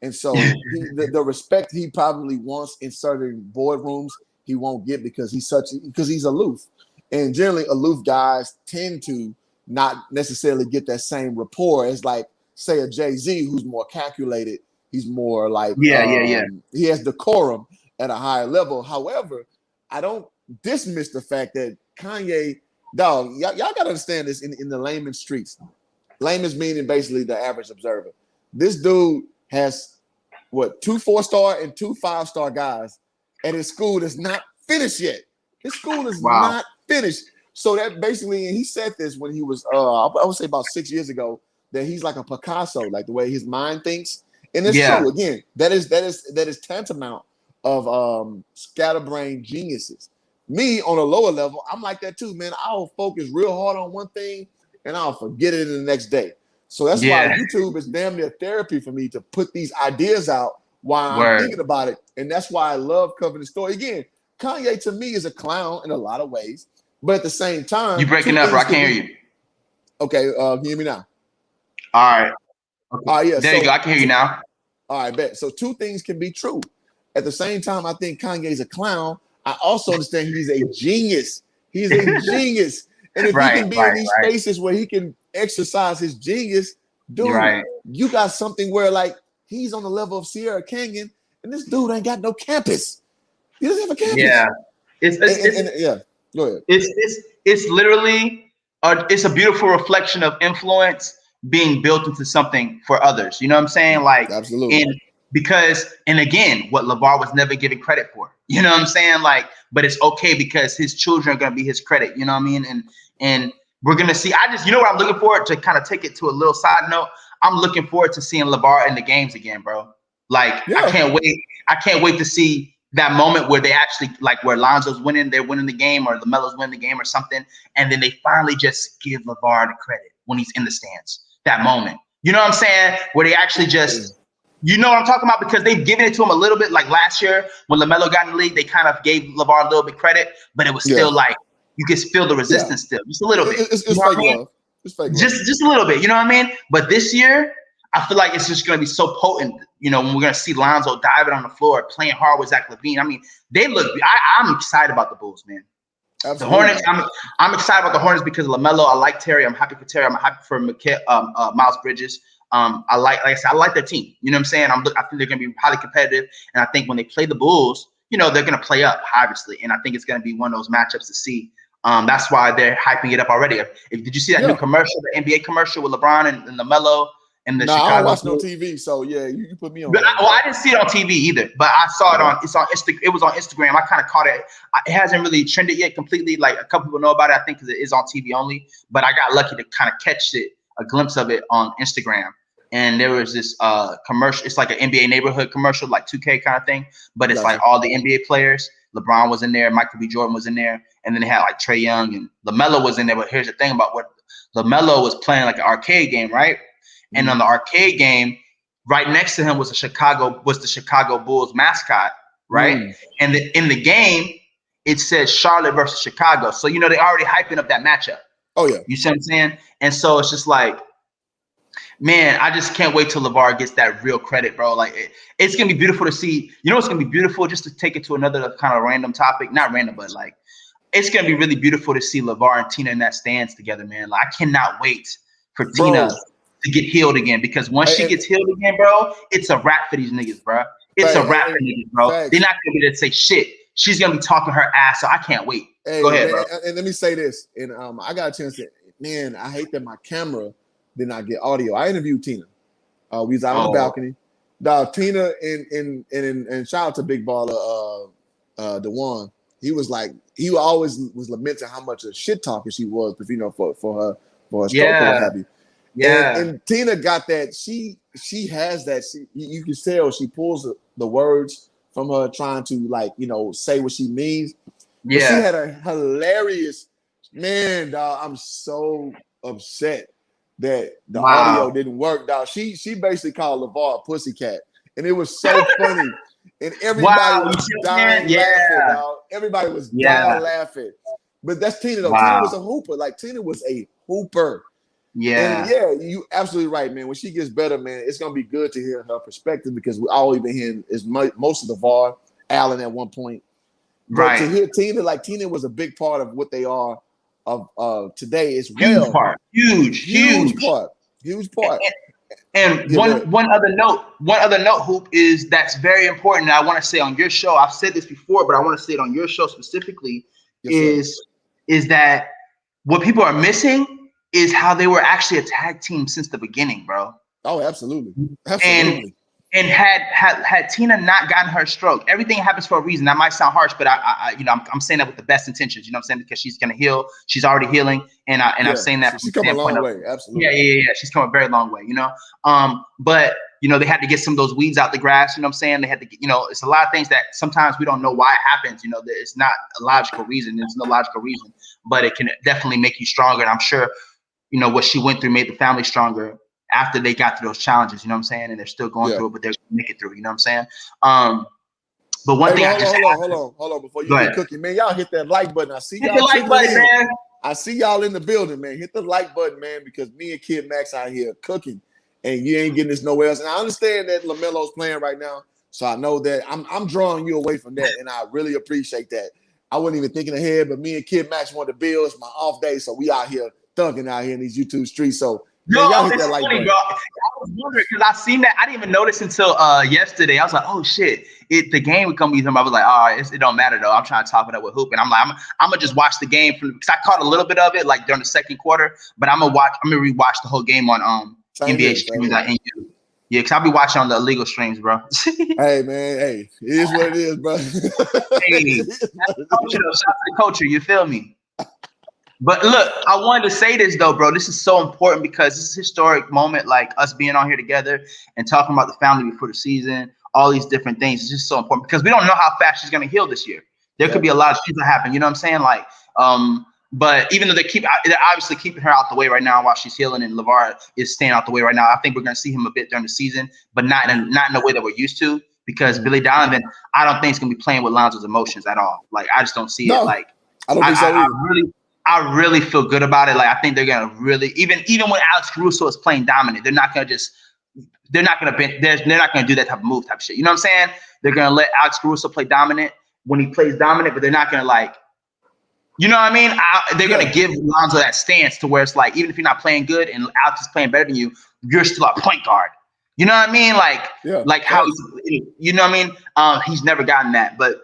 And so the respect he probably wants in certain boardrooms, he won't get because he's aloof. And generally aloof guys tend to not necessarily get that same rapport as like, say, a Jay-Z who's more calculated. He's more like, he has decorum at a higher level. However, I don't dismiss the fact that Kanye, dog, y'all got to understand this in the layman's streets. Layman's meaning basically the average observer. This dude has 2 4-star and 2 5-star guys at his school that's not finished yet. His school is not finished. So that basically, and he said this when he was, I would say about 6 years ago, that he's like a Picasso, like the way his mind thinks. And it's true. Again, that is tantamount of scatterbrain geniuses. Me on a lower level, I'm like that too, man. I'll focus real hard on one thing and I'll forget it in the next day. So that's why YouTube is damn near therapy for me to put these ideas out while I'm thinking about it. And that's why I love covering the story. Again, Kanye to me is a clown in a lot of ways, but at the same time, you breaking up, or I can't hear you. Okay, can you hear me now? All right. Okay. Yeah. There you go. I can hear you now. All right, bet. So 2 things can be true. At the same time, I think Kanye's a clown. I also understand he's a genius. He's a genius. And if he can be in these spaces where he can exercise his genius, dude, you got something where like he's on the level of Sierra Canyon, and this dude ain't got no campus. He doesn't have a campus. Yeah, Go ahead. It's literally it's a beautiful reflection of influence being built into something for others. You know what I'm saying? Like, absolutely. And again, what LeVar was never given credit for. You know what I'm saying? Like, but it's okay because his children are gonna be his credit. You know what I mean? And we're gonna see. You know what I'm looking forward to, kind of take it to a little side note. I'm looking forward to seeing LeVar in the games again, bro. Like, I can't wait. I can't wait to see that moment where they actually, like, where Lonzo's winning, they're winning the game, or LaMelo's winning the game or something, and then they finally just give LeVar the credit when he's in the stands. That moment. You know what I'm saying? Where they actually just, you know what I'm talking about? Because they've given it to him a little bit, like last year when LaMelo got in the league, they kind of gave LeVar a little bit credit, but it was still like, you can feel the resistance still, just a little bit. It's fake love. It's fake love. Just a little bit, you know what I mean? But this year, I feel like it's just going to be so potent, you know, when we're going to see Lonzo diving on the floor, playing hard with Zach LaVine. I mean, they look. I'm excited about the Bulls, man. Absolutely. The Hornets. I'm excited about the Hornets because of LaMelo. I like Terry. I'm happy for Terry. I'm happy for Miles Bridges. Like I said, I like their team. You know what I'm saying? I think they're going to be highly competitive, and I think when they play the Bulls, you know, they're going to play up, obviously, and I think it's going to be one of those matchups to see. That's why they're hyping it up already. Did you see that new commercial, the NBA commercial with LeBron and LaMelo and the Chicago? I don't watch no TV, so yeah, you put me on. I didn't see it on TV either, but I saw it on. It was on Instagram. I kind of caught it. It hasn't really trended yet completely. Like a couple people know about it, I think, because it is on TV only. But I got lucky to kind of catch it, a glimpse of it on Instagram. And there was this commercial. It's like an NBA neighborhood commercial, like 2K kind of thing. But it's like all the NBA players. LeBron was in there. Michael B. Jordan was in there. And then they had like Trae Young and LaMelo was in there. But here's the thing about what LaMelo was playing, like an arcade game, right? And on the arcade game, right next to him was the Chicago Bulls mascot, right? And in the game, it says Charlotte versus Chicago. So, you know, they're already hyping up that matchup. Oh, yeah. You see what I'm saying? And so it's just like, man, I just can't wait till LeVar gets that real credit, bro. Like, it's going to be beautiful to see. You know what's going to be beautiful? Just to take it to another kind of random topic. Not random, but like, it's going to be really beautiful to see LeVar and Tina in that stands together, man. Like, I cannot wait for Tina to get healed again, because once she gets healed again, bro, it's a wrap for these niggas, bro. It's a wrap for niggas, bro. They're not going to be able to say shit. She's going to be talking her ass, so I can't wait. Go ahead, man, bro. And let me say this, and I got a chance to, man, I hate that my camera did not get audio. I interviewed Tina. We was out on the balcony. Tina and shout out to Big Baller, DeJuan. He was like, he always was lamenting how much a shit talker she was, you know, for her stroke or what have you. Yeah. And Tina got that. She has that. You can tell she pulls the words from her trying to, like, you know, say what she means. Yeah. But she had a hilarious, man, dog. I'm so upset that the audio didn't work, dog. She basically called LeVar a pussycat. And it was so funny. And everybody was dying laughing, dog. Everybody was dying laughing. But that's Tina, though. Tina was a hooper. Like, Tina was a hooper. Yeah. And yeah, you absolutely right, man. When she gets better, man, it's gonna be good to hear her perspective, because we all we've been hearing is most of the VAR, Allen at one point. But to hear Tina, like, Tina was a big part of what they are of today as well. Huge part. Huge part. And one other note, Hoop, is that's very important. And I want to say on your show, I've said this before, but I want to say it on your show specifically, is that what people are missing is how they were actually a tag team since the beginning, bro. Oh, absolutely. And had Tina not gotten her stroke, everything happens for a reason. That might sound harsh, but I'm saying that with the best intentions. You know what I'm saying? Because she's gonna heal. She's already healing, and I'm saying that she's come a long way. Absolutely. Yeah. She's come a very long way. You know, but you know, they had to get some of those weeds out the grass. You know what I'm saying? They had to get, you know, it's a lot of things that sometimes we don't know why it happens. You know, it's not a logical reason. There's no logical reason, but it can definitely make you stronger. And I'm sure, you know, what she went through made the family stronger after they got through those challenges, you know what I'm saying? And they're still going through it, but they're going to make it through, you know what I'm saying? But one thing hold on. Before you get cooking, man, y'all hit that like button. I see y'all. Hit the like button, man. I see y'all in the building, man. Hit the like button, man, because me and KiddMaxx out here cooking, and you ain't getting this nowhere else. And I understand that LaMelo's playing right now, so I know that I'm drawing you away from that, and I really appreciate that. I wasn't even thinking ahead, but me and KiddMaxx wanted to build. It's my off day, so we out here thugging out here in these YouTube streets. So y'all hit that like button. Bro. I was wondering because I seen that. I didn't even notice until yesterday. I was like, oh shit, the game would come with him. I was like, all right, it don't matter though. I'm trying to top it up with Hoop, and I'm like, I'm gonna just watch the game because I caught a little bit of it like during the second quarter, but I'm gonna rewatch the whole game on NBA streams. Yeah, because I'll be watching on the illegal streams, bro. Hey, man. Hey, it is what it is, bro. Hey, that's the culture, though. Shout out to the culture. You feel me? But look, I wanted to say this, though, bro. This is so important because this is a historic moment, like us being on here together and talking about the family before the season, all these different things. It's just so important because we don't know how fast she's going to heal this year. There could be a lot of things that happen. You know what I'm saying? Like, but even though they're obviously keeping her out the way right now while she's healing, and LeVar is staying out the way right now. I think we're going to see him a bit during the season, but not in the way that we're used to. Because Billy Donovan, I don't think he's going to be playing with Lonzo's emotions at all. Like, I just don't see it. Like, I don't think so either. I really feel good about it. Like I think they're gonna really even when Alex Caruso is playing dominant, they're not gonna do that type of move type of shit. You know what I'm saying? They're gonna let Alex Caruso play dominant when he plays dominant, but they're not gonna like, you know what I mean? They're gonna give Lonzo that stance to where it's like, even if you're not playing good and Alex is playing better than you, you're still a point guard. You know what I mean? Like how you know what I mean? He's never gotten that. But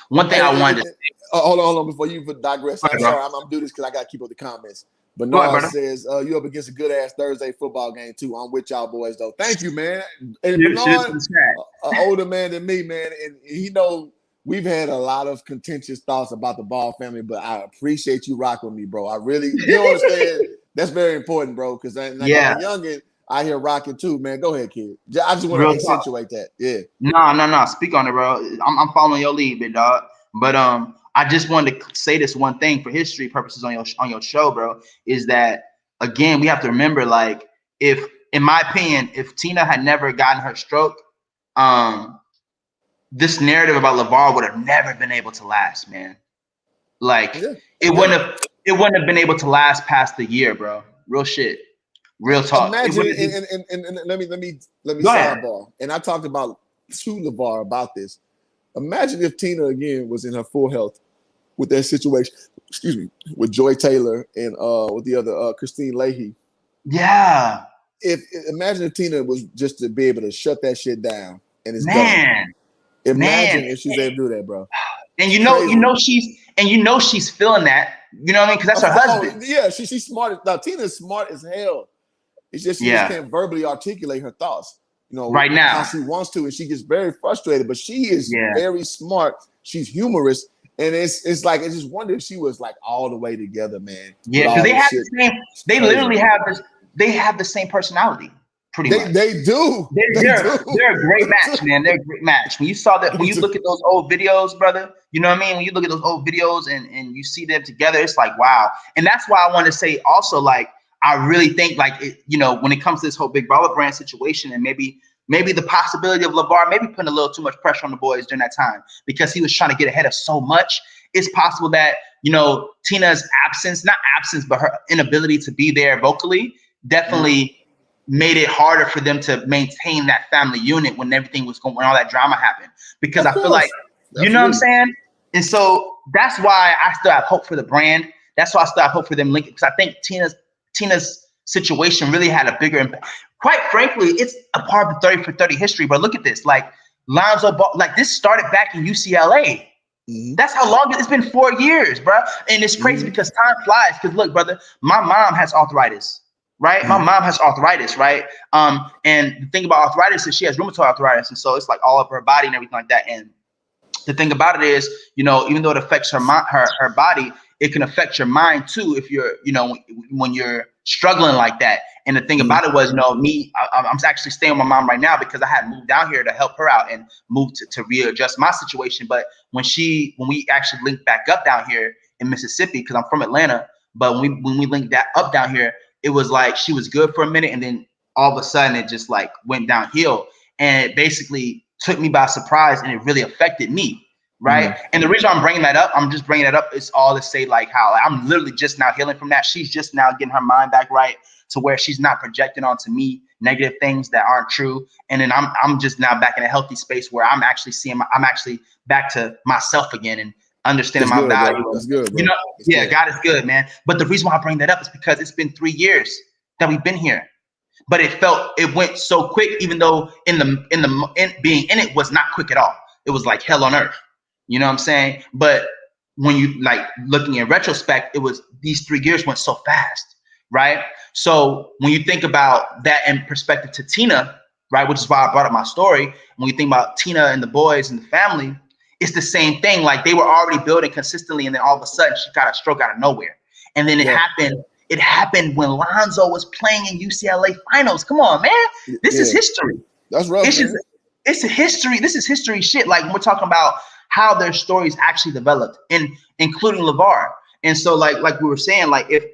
one thing I wanted to say, hold on before you digress. I'm sorry, I'm doing this because I gotta keep up the comments. But Noah says you up against a good ass Thursday football game too. I'm with y'all boys though. Thank you, man. And Bernard, an older man than me, man, and he know we've had a lot of contentious thoughts about the Ball family, but I appreciate you rocking with me, bro. I really, you understand? That's very important, bro. Because I'm a youngin, I hear rocking too, man. Go ahead, kid. I just want to accentuate that. Yeah. No. Speak on it, bro. I'm following your lead, big dog. But I just wanted to say this one thing for history purposes on your show, bro. Is that again we have to remember, like, if in my opinion, if Tina had never gotten her stroke, this narrative about LeVar would have never been able to last, man. Like it wouldn't have been able to last past the year, bro. Real shit. Real talk. Imagine, and let me sidebar. And I talked to LeVar about this. Imagine if Tina again was in her full health with that situation. Excuse me, with Joy Taylor and with the other Christine Leahy. Yeah. Imagine if Tina was just to be able to shut that shit down and it's done. Imagine if she's able to do that, bro. And you know she's feeling that. You know what I mean? Because that's her husband. Yeah, she's smart. Now Tina's smart as hell. It's just she just can't verbally articulate her thoughts. You know, right now how she wants to, and she gets very frustrated. But she is very smart. She's humorous, and it's like I just wonder if she was like all the way together, man. Yeah, because they have the same. They literally have this. They have the same personality. Pretty much. They do. They're a great match, man. They're a great match. When you saw that, when you look at those old videos, brother, you know what I mean? When you look at those old videos and you see them together, it's like, wow. And that's why I want to say also, like, I really think, like, when it comes to this whole Big Baller Brand situation and maybe the possibility of LeVar maybe putting a little too much pressure on the boys during that time because he was trying to get ahead of so much, it's possible that, Tina's absence, not absence, but her inability to be there vocally definitely made it harder for them to maintain that family unit when everything was going, when all that drama happened. Because I feel like, you know what I'm saying? And so that's why I still have hope for the brand. That's why I still have hope for them linking. Because I think Tina's situation really had a bigger impact. Quite frankly, it's a part of the 30 for 30 history. But look at this, like Lonzo Ball, like this started back in UCLA. That's how long it's been, 4 years, bro. And it's crazy because time flies. Because look, brother, my mom has arthritis. Right? My mom has arthritis, right? And the thing about arthritis is she has rheumatoid arthritis. And so it's like all over her body and everything like that. And the thing about it is, even though it affects her body, it can affect your mind too if you're, when you're struggling like that. And the thing about it was, I'm actually staying with my mom right now because I had moved down here to help her out and moved to readjust my situation. But when we actually linked back up down here in Mississippi, because I'm from Atlanta, but when we linked that up down here, it was like she was good for a minute, and then all of a sudden it just like went downhill, and it basically took me by surprise, and it really affected me, right? And the reason I'm bringing that up, I'm just bringing it up, is all to say like how I'm literally just now healing from that. She's just now getting her mind back right to where she's not projecting onto me negative things that aren't true, and then I'm just now back in a healthy space where I'm actually I'm actually back to myself again and understanding my value. That's good, bro. Good. God is good, man. But the reason why I bring that up is because it's been 3 years that we've been here, but it went so quick. Even though in being in it was not quick at all. It was like hell on earth. You know what I'm saying? But when you like looking in retrospect, it was these 3 years went so fast, right? So when you think about that in perspective to Tina, right, which is why I brought up my story. When you think about Tina and the boys and the family, it's the same thing. Like they were already building consistently, and then all of a sudden she got a stroke out of nowhere. And then it happened. It happened when Lonzo was playing in UCLA finals. Come on, man. This is history. That's rough. It's a history. This is history shit. Like we're talking about how their stories actually developed, and including LeVar. And so like we were saying, like if,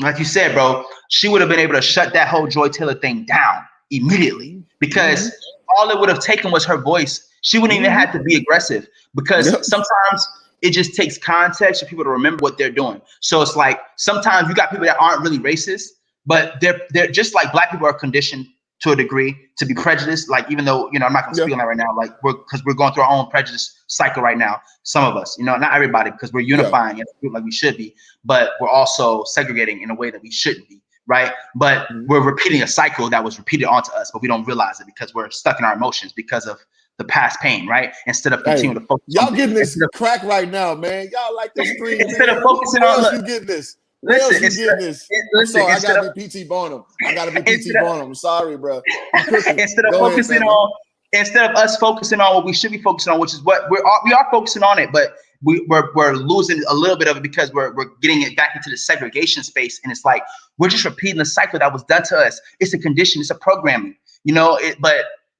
like you said, bro, she would have been able to shut that whole Joy Taylor thing down immediately because all it would have taken was her voice. She wouldn't even have to be aggressive because sometimes it just takes context for people to remember what they're doing. So it's like sometimes you got people that aren't really racist, but they're just like black people are conditioned to a degree to be prejudiced. Like, even though, you know, I'm not gonna speak on that right now, like because we're going through our own prejudice cycle right now. Some of us, you know, not everybody, because we're unifying as a group like we should be, but we're also segregating in a way that we shouldn't be, right? But we're repeating a cycle that was repeated onto us, but we don't realize it because we're stuck in our emotions because of the past pain, right? Instead of continuing to focus. Y'all getting this crack right now, man. Y'all like this stream. Instead man. of focusing Where on, else look, you getting this? Listen, I'm sorry, I gotta be PT Bonham. I'm sorry, bro. Instead of us focusing on what we should be focusing on, which is what we are focusing on it, but we're losing a little bit of it because we're getting it back into the segregation space, and it's like we're just repeating the cycle that was done to us. It's a condition, it's a programming, you know.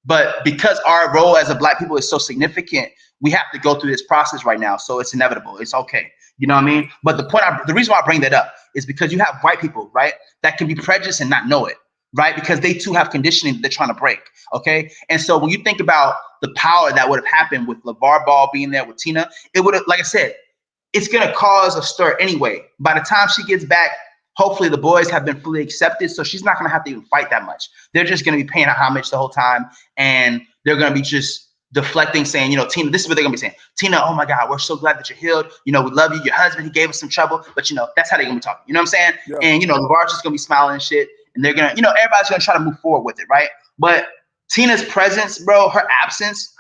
But because our role as a black people is so significant, we have to go through this process right now. So it's inevitable. It's okay. You know what I mean? But the reason why I bring that up is because you have white people, right, that can be prejudiced and not know it, right? Because they too have conditioning that they're trying to break. Okay. And so when you think about the power that would have happened with LeVar Ball being there with Tina, it would have, like I said, it's going to cause a stir anyway. By the time she gets back, hopefully the boys have been fully accepted. So she's not going to have to even fight that much. They're just going to be paying her homage the whole time. And they're going to be just deflecting, saying, you know, Tina, this is what they're gonna be saying. Tina, oh my God, we're so glad that you're healed. You know, we love you. Your husband, he gave us some trouble, but you know, that's how they're gonna be talking. You know what I'm saying? Yeah. And you know, LeVar's just gonna be smiling and shit. And they're gonna, you know, everybody's gonna try to move forward with it, right? But Tina's presence, bro, her absence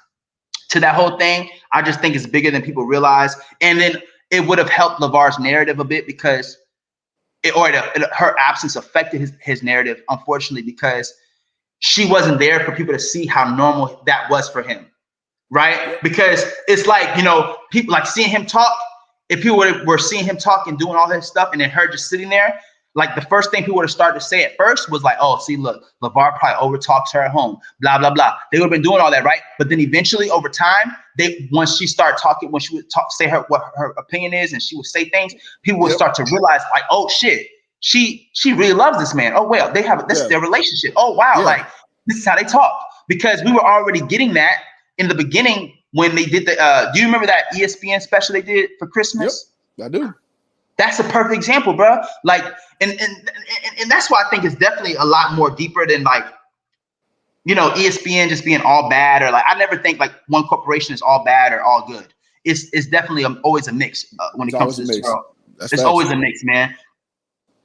to that whole thing, I just think is bigger than people realize. And then it would have helped LeVar's narrative a bit because her absence affected his narrative, unfortunately, because she wasn't there for people to see how normal that was for him. Right? Because it's like, you know, people like seeing him talk. If people were seeing him talk and doing all his stuff and then her just sitting there, like the first thing people would have started to say at first was like, oh, see, look, LeVar probably overtalks her at home, blah, blah, blah. They would have been doing all that, right? But then eventually over time, once she started talking, when she would say what her opinion is and she would say things, people would start to realize like, oh shit, she really loves this man. Oh, well, they have this is their relationship. Oh, wow, like this is how they talk. Because we were already getting that in the beginning when they did the do you remember that ESPN special they did for Christmas? Yep, I do. That's a perfect example, bro. Like, and that's why I think it's definitely a lot more deeper than like, you know, ESPN just being all bad, or like I never think like one corporation is all bad or all good. It's definitely always a mix when it comes to this world. It's always a mix, man.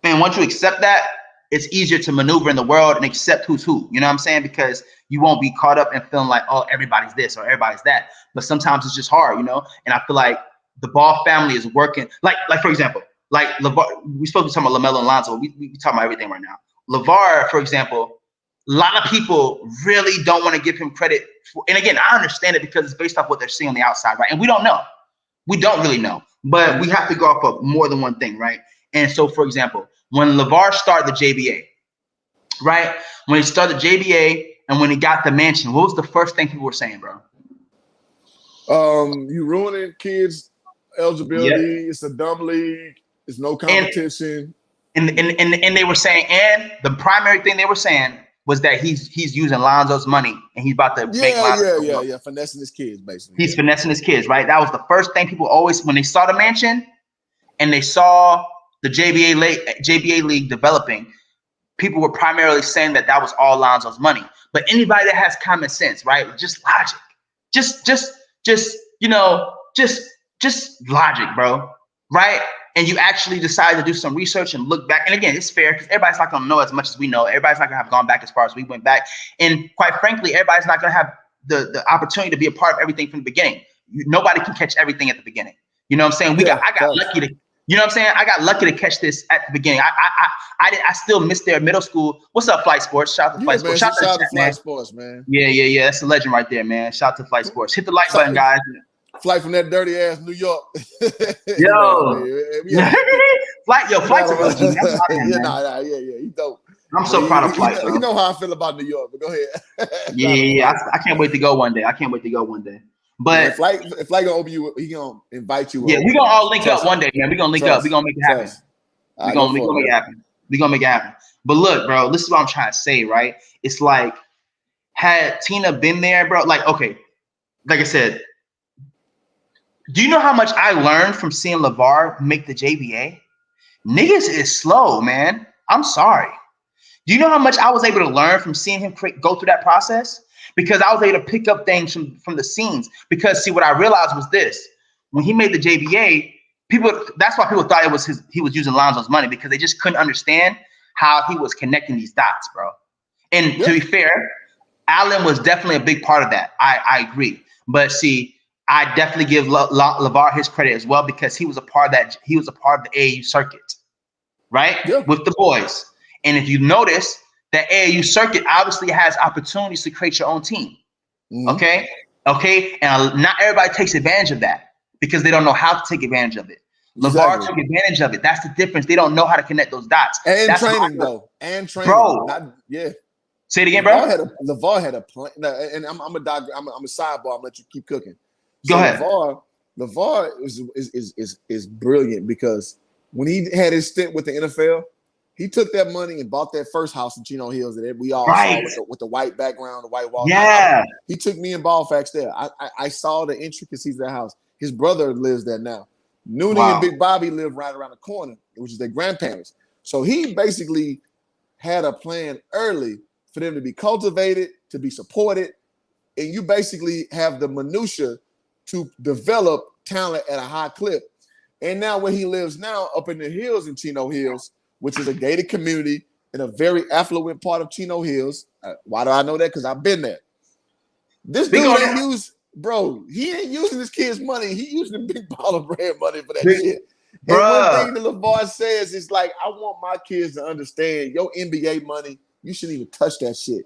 And once you accept that, it's easier to maneuver in the world and accept who's who. You know what I'm saying? Because you won't be caught up and feeling like, oh, everybody's this or everybody's that. But sometimes it's just hard, you know? And I feel like the Ball family is working. Like for example, like LeVar, we supposed to be talking about Lamelo Lonzo. We talking about everything right now. LeVar, for example, a lot of people really don't want to give him credit for, and again, I understand it because it's based off what they're seeing on the outside, right? And we don't know. We don't really know. But we have to go off of more than one thing, right? And so, for example, when LeVar started the JBA, right? When he started the JBA and when he got the mansion, what was the first thing people were saying, bro? You ruining kids' eligibility. It's a dumb league. There's no competition. And they were saying, and the primary thing they were saying was that he's using Lonzo's money and he's about to make Lonzo. Finessing his kids, basically. He's finessing his kids, right? That was the first thing people always, when they saw the mansion and they saw the JBA league developing, people were primarily saying that was all Lonzo's money. But anybody that has common sense, right? Just logic, just logic, bro, right? And you actually decide to do some research and look back. And again, it's fair because everybody's not gonna know as much as we know. Everybody's not gonna have gone back as far as we went back. And quite frankly, everybody's not gonna have the opportunity to be a part of everything from the beginning. Nobody can catch everything at the beginning. You know what I'm saying? I got lucky to. You know what I'm saying? I got lucky to catch this at the beginning. I still missed their middle school. What's up, Flight Sports? Shout out to Flight Sports. Shout out to Flight Sports, man. Yeah. That's a legend right there, man. Shout out to Flight Sports. Hit the like button, guys. Flight from that dirty ass New York. Flight's a legend. He's dope. I'm so proud of Flight. You know how I feel about New York, but go ahead. I can't wait to go one day. But if Flight gonna open you, he gonna invite you. Yeah, we gonna all link up one day, man. We gonna link up. We gonna make it happen. We gonna make it happen. We gonna make it happen. But look, bro, this is what I'm trying to say, right? It's like, had Tina been there, bro, like, okay, like I said, Do you know how much I learned from seeing LeVar make the JBA? Niggas is slow, man. I'm sorry. Do you know how much I was able to learn from seeing him go through that process? Because I was able to pick up things from the scenes. Because see, what I realized was this: when he made the JBA, that's why people thought he was using Lonzo's money, because they just couldn't understand how he was connecting these dots, bro. And to be fair, Allen was definitely a big part of that. I agree. But see, I definitely give LeVar his credit as well, because he was a part of that. He was a part of the AAU circuit, right? Yeah. With the boys. And if you notice, that AAU circuit obviously has opportunities to create your own team. Mm-hmm. Okay. And not everybody takes advantage of that because they don't know how to take advantage of it. LeVar took advantage of it. That's the difference. They don't know how to connect those dots. And that's training, though. And training. Bro. Yeah. Say it again, bro. LeVar had a plan. And I'm a sidebar. I'm let you keep cooking. Go ahead. LeVar is brilliant, because when he had his stint with the NFL, he took that money and bought that first house in Chino Hills that we all saw with the white background, the white wall. Yeah. He took me and Ballfax there. I saw the intricacies of that house. His brother lives there now. Noonie and Big Bobby live right around the corner, which is their grandparents. So he basically had a plan early for them to be cultivated, to be supported, and you basically have the minutia to develop talent at a high clip. And now where he lives now, up in the hills in Chino Hills, which is a gated community in a very affluent part of Chino Hills. Why do I know that? Because I've been there. This dude he ain't using his kids' money. He using the big ball of bread money for that shit. And one thing that LeVar says is like, I want my kids to understand your NBA money, you shouldn't even touch that shit.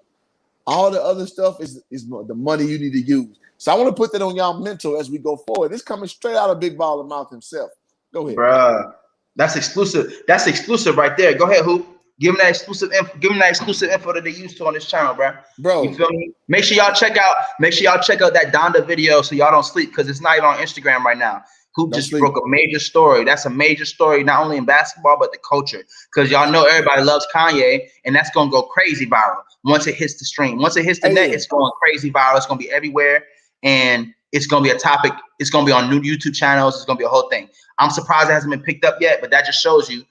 All the other stuff is the money you need to use. So I want to put that on y'all mental as we go forward. This coming straight out of Big Baller Mouth himself. Go ahead. Bruh. That's exclusive. That's exclusive right there. Go ahead, Hoop. Give them that exclusive info. Give them that exclusive info that they used to on this channel, bro. You feel me? Make sure y'all check out that Donda video so y'all don't sleep, because it's not even on Instagram right now. Hoop just broke a major story. That's a major story, not only in basketball but the culture. Because y'all know everybody loves Kanye, and that's gonna go crazy viral once it hits the stream. Once it hits the net, it's going crazy viral. It's gonna be everywhere, and it's gonna be a topic. It's gonna be on new YouTube channels. It's gonna be a whole thing. I'm surprised it hasn't been picked up yet, but that just shows you,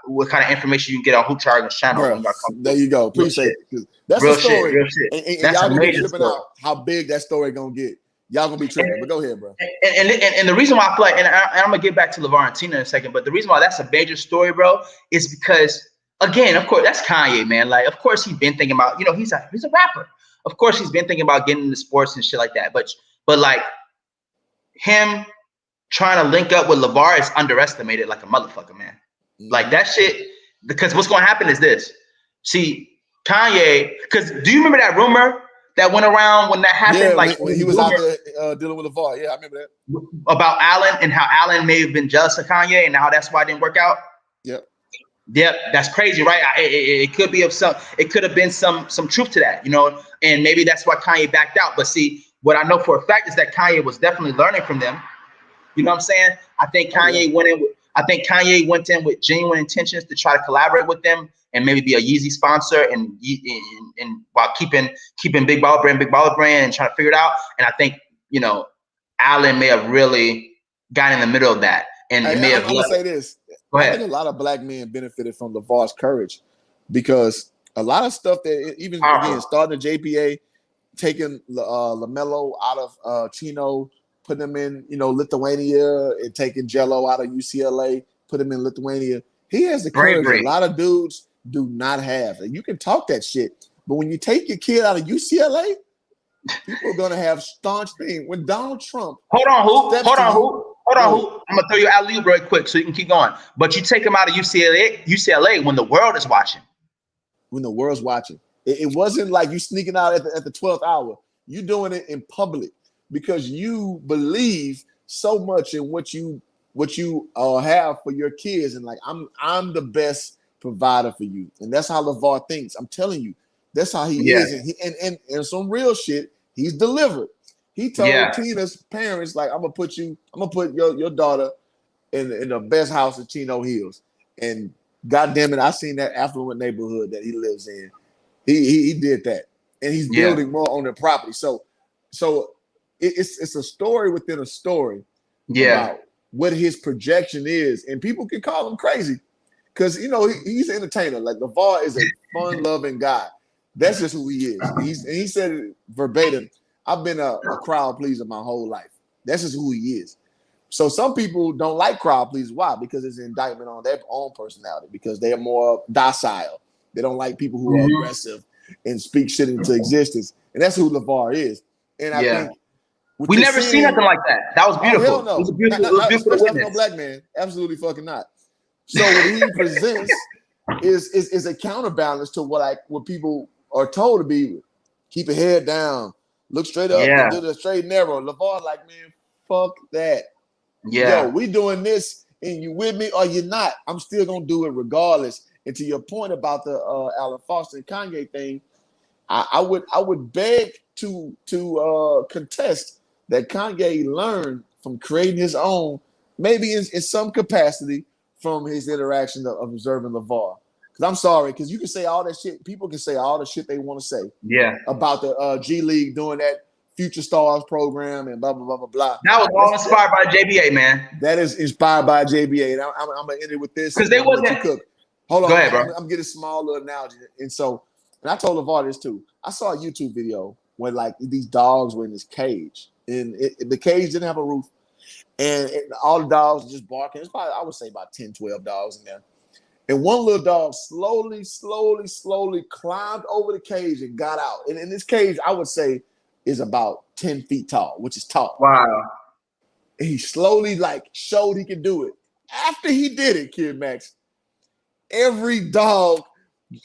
what kind of information you can get on Hoop Jargon's channel. There you go. Appreciate it. That's real the story. Real shit. And that's y'all gonna be tripping out how big that story gonna get. Y'all gonna be tripping. But go ahead, bro. And the reason why I feel like, and I'm gonna get back to LeVar and Tina in a second, but the reason why that's a major story, bro, is because, again, of course, that's Kanye, man. Like, of course he's been thinking about, he's a rapper. Of course he's been thinking about getting into sports and shit like that. But like him trying to link up with LeVar is underestimated like a motherfucker, man. Like that shit, because what's going to happen is this. See, Kanye, because do you remember that rumor that went around when that happened? Yeah, like when he was out there dealing with LeVar. Yeah, I remember that. About Allen and how Allen may have been jealous of Kanye and how that's why it didn't work out. Yep, that's crazy, right? It could be it could have been some truth to that, and maybe that's why Kanye backed out. But see, what I know for a fact is that Kanye was definitely learning from them. You know what I'm saying? I think Kanye went in with genuine intentions to try to collaborate with them and maybe be a Yeezy sponsor and while keeping Big Baller Brand and trying to figure it out. And I think, Allen may have really gotten in the middle of that. And I'm gonna say this. I think a lot of black men benefited from LeVar's courage, because a lot of stuff that even again starting the JPA, taking Lamelo out of Chino, putting him in Lithuania, and taking Jello out of UCLA, put him in Lithuania. He has the courage a lot of dudes do not have. And you can talk that shit, but when you take your kid out of UCLA, people are gonna have staunch thing. When Donald Trump, hold on, Hoop. I'm gonna throw you alley real quick so you can keep going. But you take him out of UCLA when the world is watching. When the world's watching, it wasn't like you sneaking out at the 12th hour. You doing it in public because you believe so much in what you have for your kids, and like I'm the best provider for you, and that's how LeVar thinks. I'm telling you, that's how he is, and some real shit. He's delivered. He told Tina's parents, like, I'm gonna put your daughter in the best house in Chino Hills. And goddamn it, I seen that affluent neighborhood that he lives in. He did that. And he's building more on the property. So it's a story within a story about what his projection is, and people can call him crazy because he's an entertainer. Like LeVar is a fun-loving guy. That's just who he is. He said it verbatim. I've been a crowd pleaser my whole life. That's just who he is. So some people don't like crowd pleasers. Why? Because it's an indictment on their own personality. Because they are more docile. They don't like people who are aggressive and speak shit into existence. And that's who LeVar is. And I think we never seen nothing like that. That was beautiful. Hell no. It was beautiful. Especially no black man. Absolutely fucking not. So what he presents is a counterbalance to what people are told to be. Keep your head down. Look straight up. And do the straight and narrow. LeVar like, man, fuck that. Yeah. Yo, we doing this and you with me or you're not. I'm still gonna do it regardless. And to your point about the Alan Foster and Kanye thing, I would beg to contest that Kanye learned from creating his own, maybe in some capacity, from his interaction of observing LeVar. Because I'm sorry, because you can say all that shit. People can say all the shit they want to say. Yeah. About the G League doing that Future Stars program and blah blah blah blah blah. That was all inspired by JBA, man. That is inspired by JBA. And I'm gonna end it with this because they wasn't. Cook. Hold on, go ahead, bro. I'm getting a small little analogy, and I told LeVar this too. I saw a YouTube video where like these dogs were in this cage, and the cage didn't have a roof, and all the dogs were just barking. It's probably, I would say, about 10, 12 dogs in there. And one little dog slowly climbed over the cage and got out. And in this cage, I would say, is about 10 feet tall, which is tall. Wow. And he slowly showed he could do it. After he did it, KiddMaxx, every dog,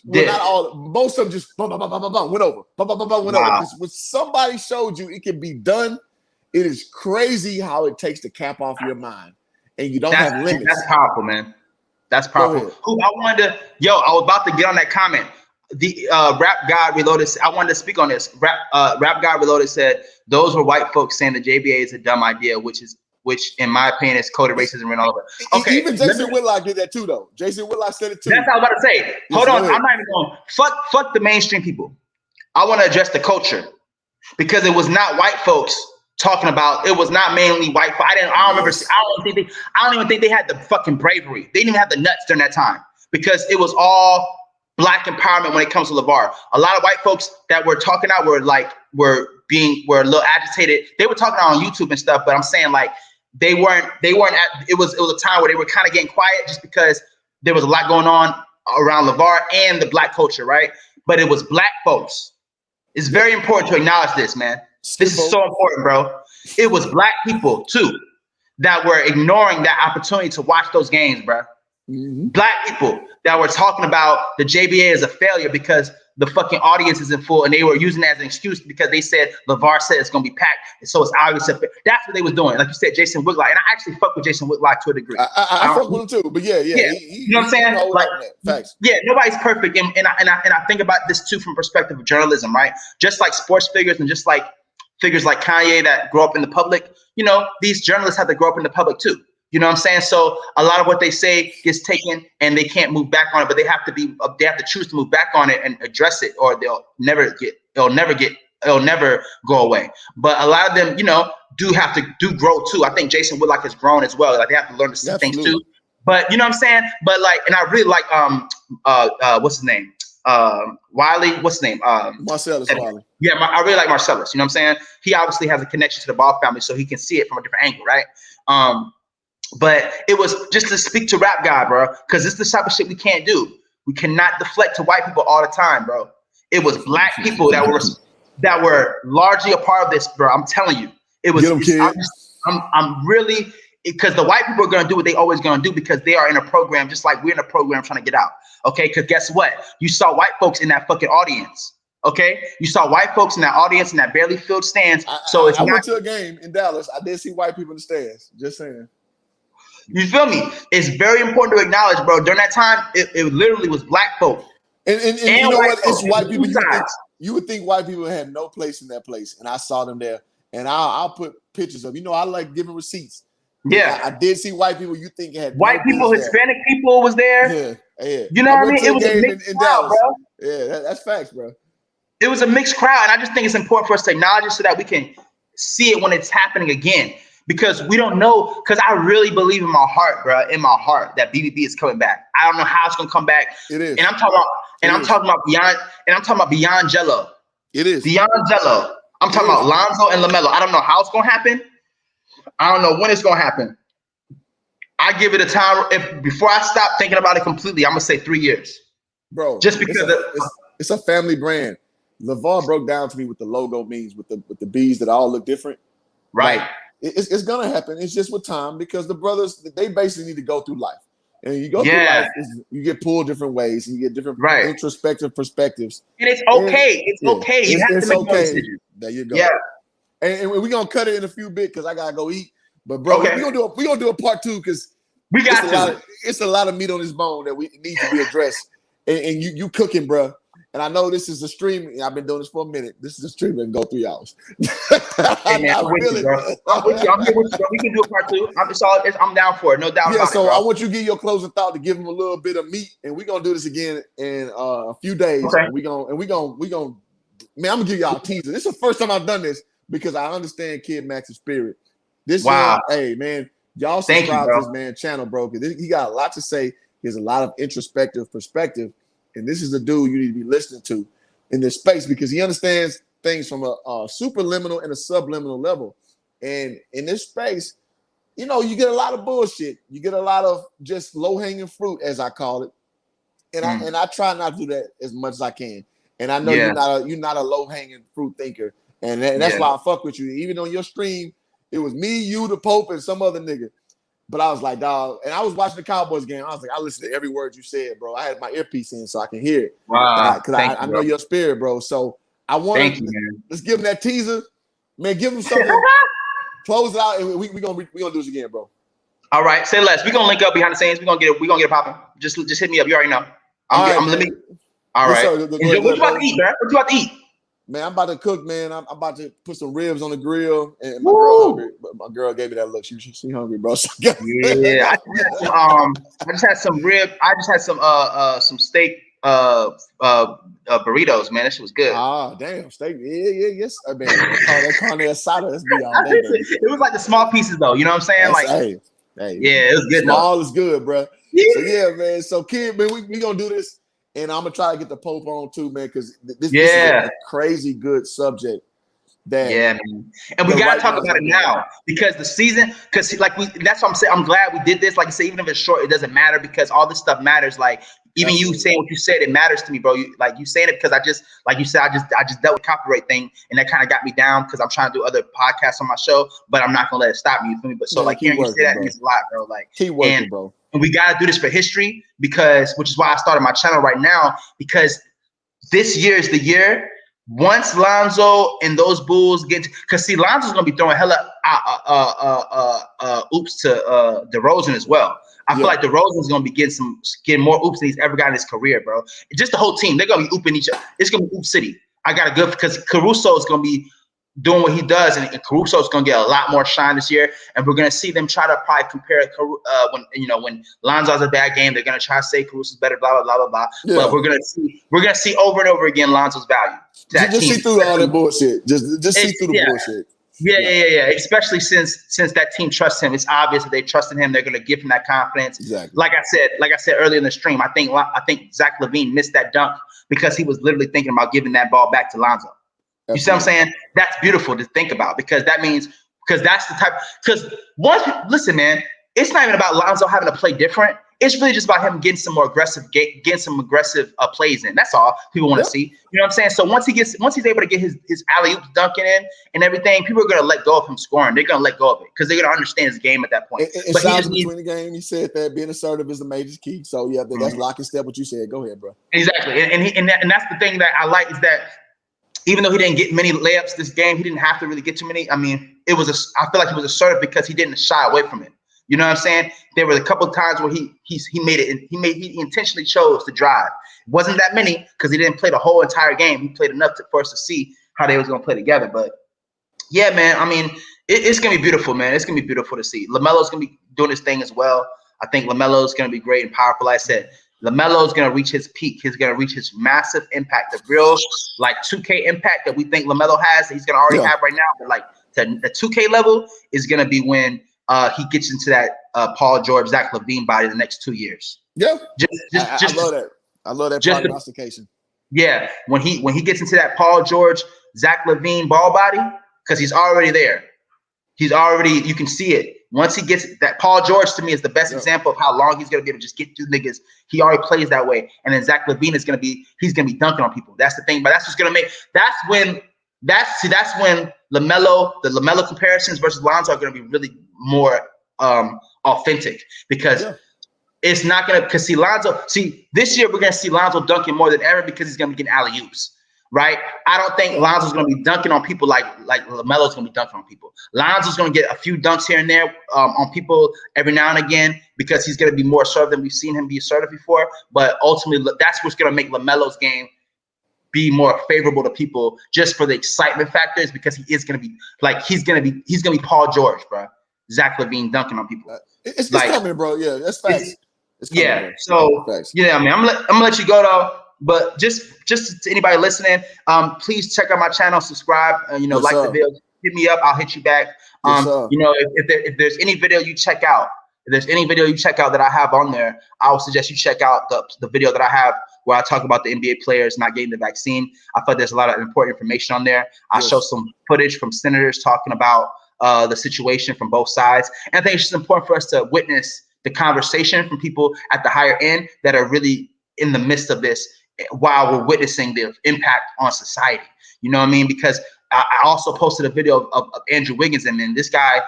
well, not all, most of them just went over. Went over. Because when somebody showed you it can be done, it is crazy how it takes the cap off your mind. And you don't have limits. That's powerful, man. That's powerful. Cool. I was about to get on that comment. The Rap God Reloaded, I wanted to speak on this. Rap God Reloaded said, those were white folks saying the JBA is a dumb idea, which in my opinion is coded racism and all of it. Okay. Even Jason Whitlock did that too, though. Jason Whitlock said it too. That's what I was about to say. Hold on. I'm not even going, fuck the mainstream people. I want to address the culture because it was not white folks talking about, it was not mainly white folks. I don't even think they had the fucking bravery. They didn't even have the nuts during that time because it was all Black empowerment when it comes to LeVar. A lot of white folks that were talking out were a little agitated. They were talking out on YouTube and stuff, but I'm saying they weren't it was a time where they were kind of getting quiet just because there was a lot going on around LeVar and the Black culture, right? But it was Black folks. It's very important to acknowledge this, man. This is so important, bro. It was Black people too that were ignoring that opportunity to watch those games, bro. Mm-hmm. Black people that were talking about the JBA as a failure because the fucking audience isn't full, and they were using that as an excuse because they said LeVar said it's gonna be packed, and so it's obvious. That's what they was doing. Like you said, Jason Whitlock, and I actually fuck with Jason Whitlock to a degree. I fuck with him too, but yeah. You know what I'm saying? Facts. Yeah, nobody's perfect, and I think about this too from perspective of journalism, right? Just like sports figures and just like figures like Kanye that grow up in the public, these journalists have to grow up in the public too. You know what I'm saying? So a lot of what they say gets taken and they can't move back on it, but they have to choose to move back on it and address it, or it'll never go away. But a lot of them, do grow too. I think Jason Whitlock has grown as well. Like they have to learn to see things too. But you know what I'm saying? But and I really like what's his name? Wiley, what's his name? Marcellus Wiley. Yeah, I really like Marcellus. You know what I'm saying? He obviously has a connection to the Ball family, so he can see it from a different angle, right? But it was just to speak to Rap God, bro, because it's the type of shit we can't do. We cannot deflect to white people all the time, bro. It was Black people that were largely a part of this, bro. I'm telling you, it was. I'm really, because the white people are gonna do what they always gonna do because they are in a program just like we're in a program trying to get out. Okay, because guess what? You saw white folks in that fucking audience. Okay, you saw white folks in that audience in that barely filled stands. I went to a game in Dallas. I did see white people in the stands. Just saying. You feel me? It's very important to acknowledge, bro. During that time, it literally was Black folk. And you know what? It's white people. You would think white people had no place in that place. And I saw them there. And I'll put pictures of, I like giving receipts. Yeah. I did see white people you think had white people, Hispanic people was there. Yeah. You know what I mean? It was a mixed crowd, bro. Yeah, that's facts, bro. It was a mixed crowd. And I just think it's important for us to acknowledge it so that we can see it when it's happening again. Because we don't know, because I really believe in my heart, bro, that BBB is coming back. I don't know how it's gonna come back. It is. And I'm talking about beyond Jello. It is. Beyond Jello. I'm talking about Lonzo and Lamelo. I don't know how it's gonna happen. I don't know when it's gonna happen. I give it a time. Before I stop thinking about it completely, I'm gonna say 3 years. Bro. Just because it's a family brand. LeVar broke down to me what the logo means with the bees that all look different. Right. Like, it's gonna happen. It's just with time, because the brothers, they basically need to go through life, and you go through life, you get pulled different ways, and you get different introspective perspectives. And it's okay. It's okay. You have to make okay. decisions. There you go. Yeah. And we're gonna cut it in a few bits because I gotta go eat. But bro, we're gonna do a part 2 because we got it's a lot of meat on this bone that we need to be addressed. And you cooking, bro. And I know this is a stream. I've been doing this for a minute. This is a stream that can go 3 hours. Hey man, I'm with you, bro. I'm here with you, bro. We can do a part 2. I'm down for it. No doubt about it. So I want you to give your closing thought to give them a little bit of meat, and we're gonna do this again in a few days. Okay. And we gonna man, I'm gonna give y'all a teaser. This is the first time I've done this because I understand KiddMax's spirit. This hey man, y'all subscribe to this man channel, bro. Because he got a lot to say. He has a lot of introspective perspective. And this is the dude you need to be listening to in this space, because he understands things from a superliminal and a subliminal level. And in this space, you know, you get a lot of bullshit. You get a lot of just low-hanging fruit, as I call it. And I try not to do that as much as I can. And I know you're not a low-hanging fruit thinker. And that's why I fuck with you. Even on your stream, it was me, you, the Pope, and some other nigga. But I was like, dog, and I was watching the Cowboys game. I was like, I listened to every word you said, bro. I had my earpiece in so I can hear it. Wow. Because I know your spirit, bro. So I want to let's give him that teaser. Man, give him something. Close it out, and we gonna do this again, bro. All right, say less. We're gonna link up behind the scenes. We're gonna get it popping. Just hit me up. You already know. All right. What you about to eat, man? What you about to eat? Man, I'm about to cook, man. I'm about to put some ribs on the grill, and my girl hungry. My girl gave me that look. She hungry, bro. So I just had some rib. I just had some steak burritos, man. That shit was good. Ah, damn, steak. Yes. I mean, that carne asada. Let's be all day, baby. It was like the small pieces, though. You know what I'm saying? It was good. Small is good, bro. Yeah. So yeah, man. So kid, man, we gonna do this. And I'm gonna try to get the Pope on too, man, because this is a crazy good subject. Man. And we gotta talk about it now because the season, that's what I'm saying. I'm glad we did this. Like I said, even if it's short, it doesn't matter because all this stuff matters. Like even you saying what you said, it matters to me, bro. You saying it because I just dealt with copyright thing, and that kind of got me down because I'm trying to do other podcasts on my show, but I'm not gonna let it stop me. You feel me? But so hearing you say that means a lot, bro. Keep working, bro. And we got to do this for history which is why I started my channel right now, because this year is the year once Lonzo and those Bulls because see, Lonzo's going to be throwing hella oops to DeRozan as well. I feel like DeRozan's going to be getting more oops than he's ever got in his career, bro. Just the whole team. They're going to be ooping each other. It's going to be oop city. I got a good because Caruso is going to be doing what he does, and Caruso is going to get a lot more shine this year, and we're going to see them try to probably compare when Lonzo has a bad game, they're going to try to say Caruso's better, blah blah blah blah blah. Yeah. But we're going to see over and over again Lonzo's value. Just see through all that bullshit. Just see through the bullshit. Yeah. Especially since that team trusts him, it's obvious that they trust in him. They're going to give him that confidence. Exactly. Like I said earlier in the stream, I think Zach LaVine missed that dunk because he was literally thinking about giving that ball back to Lonzo. You see what I'm saying? That's beautiful to think about because that's the type. Listen, man, it's not even about Lonzo having to play different. It's really just about him getting some more aggressive, plays in. That's all people want to see. You know what I'm saying? So once he's able to get his alley-oops dunking in and everything, people are gonna let go of him scoring. They're gonna let go of it because they're gonna understand his game at that point. And but between the game, he said that being assertive is the major key. So yeah, that's lock and step what you said. Go ahead, bro. Exactly, and that's the thing that I like is that. Even though he didn't get many layups this game, he didn't have to really get too many. I mean, I feel like he was assertive because he didn't shy away from it. You know what I'm saying? There were a couple of times where he made it, and he intentionally chose to drive. It wasn't that many because he didn't play the whole entire game. He played enough for us to see how they was gonna play together. But yeah, man, I mean, it's gonna be beautiful, man. It's gonna be beautiful to see. LaMelo's gonna be doing his thing as well. I think LaMelo's gonna be great and powerful. Like I said, LaMelo is going to reach his peak. He's going to reach his massive impact, the real 2K impact that we think LaMelo has. That he's going to already have right now. But the 2K level is gonna be when he gets into that Paul George, Zach LaVine body the next 2 years. Yeah, I love that. I love that prognostication. Yeah, when he gets into that Paul George, Zach LaVine ball body, because he's already there. He's already, you can see it. Once he gets that, Paul George to me is the best example of how long he's gonna be able to just get through niggas. He already plays that way. And then Zach LaVine is gonna be dunking on people. That's the thing, but that's what's gonna make that's when LaMelo comparisons versus Lonzo are gonna be really more authentic, because it's not gonna, because this year we're gonna see Lonzo dunking more than ever because he's gonna be getting alley-oops. Right? I don't think Lonzo's going to be dunking on people like LaMelo's going to be dunking on people. Lonzo's going to get a few dunks here and there on people every now and again because he's going to be more assertive than we've seen him be assertive before. But ultimately, that's what's going to make LaMelo's game be more favorable to people, just for the excitement factors, because he is going to be like he's going to be Paul George, bro. Zach LaVine dunking on people. It's like, coming, bro. Yeah, that's facts. It's coming, yeah. bro. So yeah, I mean, I'm gonna let you go though. But just to anybody listening, please check out my channel, subscribe, like the video, hit me up, I'll hit you back. If there's any video you check out, that I have on there, I would suggest you check out the video that I have where I talk about the NBA players not getting the vaccine. I thought there's a lot of important information on there. I show some footage from senators talking about the situation from both sides. And I think it's just important for us to witness the conversation from people at the higher end that are really in the midst of this, while we're witnessing the impact on society. You know what I mean? Because I also posted a video of Andrew Wiggins, and then this guy,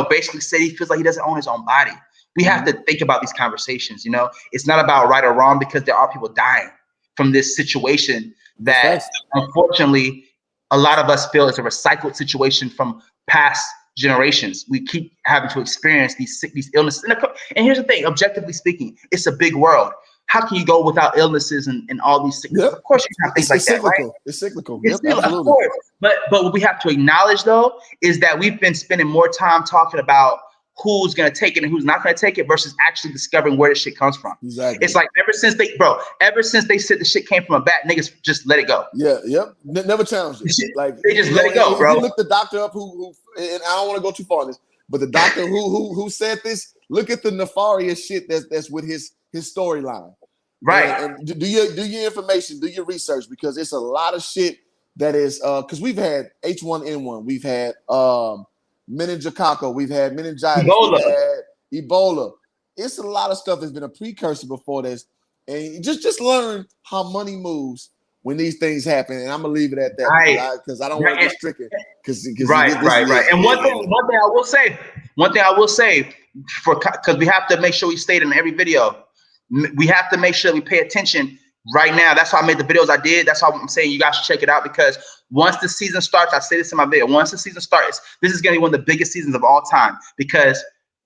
basically said he feels like he doesn't own his own body. We have to think about these conversations. It's not about right or wrong, because there are people dying from this situation that unfortunately a lot of us feel is a recycled situation from past generations. We keep having to experience these illnesses. And here's the thing, objectively speaking, it's a big world. How can you go without illnesses and all these sicknesses? Of course, you have things like that, right? It's cyclical. Of course. But what we have to acknowledge, though, is that we've been spending more time talking about who's going to take it and who's not going to take it versus actually discovering where this shit comes from. Exactly. It's like ever since they said the shit came from a bat, niggas just let it go. Yeah, yep. Never challenged it. Like they just let it go, bro. You look the doctor up who, and I don't want to go too far on this, but the doctor who said this, look at the nefarious shit that's with his storyline. Right. And do your information, do your research, because it's a lot of shit that is because we've had H1N1, we've had meningococcal, we've had meningitis, we've had Ebola. It's a lot of stuff that's been a precursor before this. And just learn how money moves when these things happen. And I'm gonna leave it at that, because I don't want to get stricken. Right. And one thing I will say, because we have to make sure we state in every video, we have to make sure we pay attention right now. That's why I made the videos I did. That's why I'm saying you guys should check it out, because once the season starts, I say this in my video, once the season starts, this is going to be one of the biggest seasons of all time, because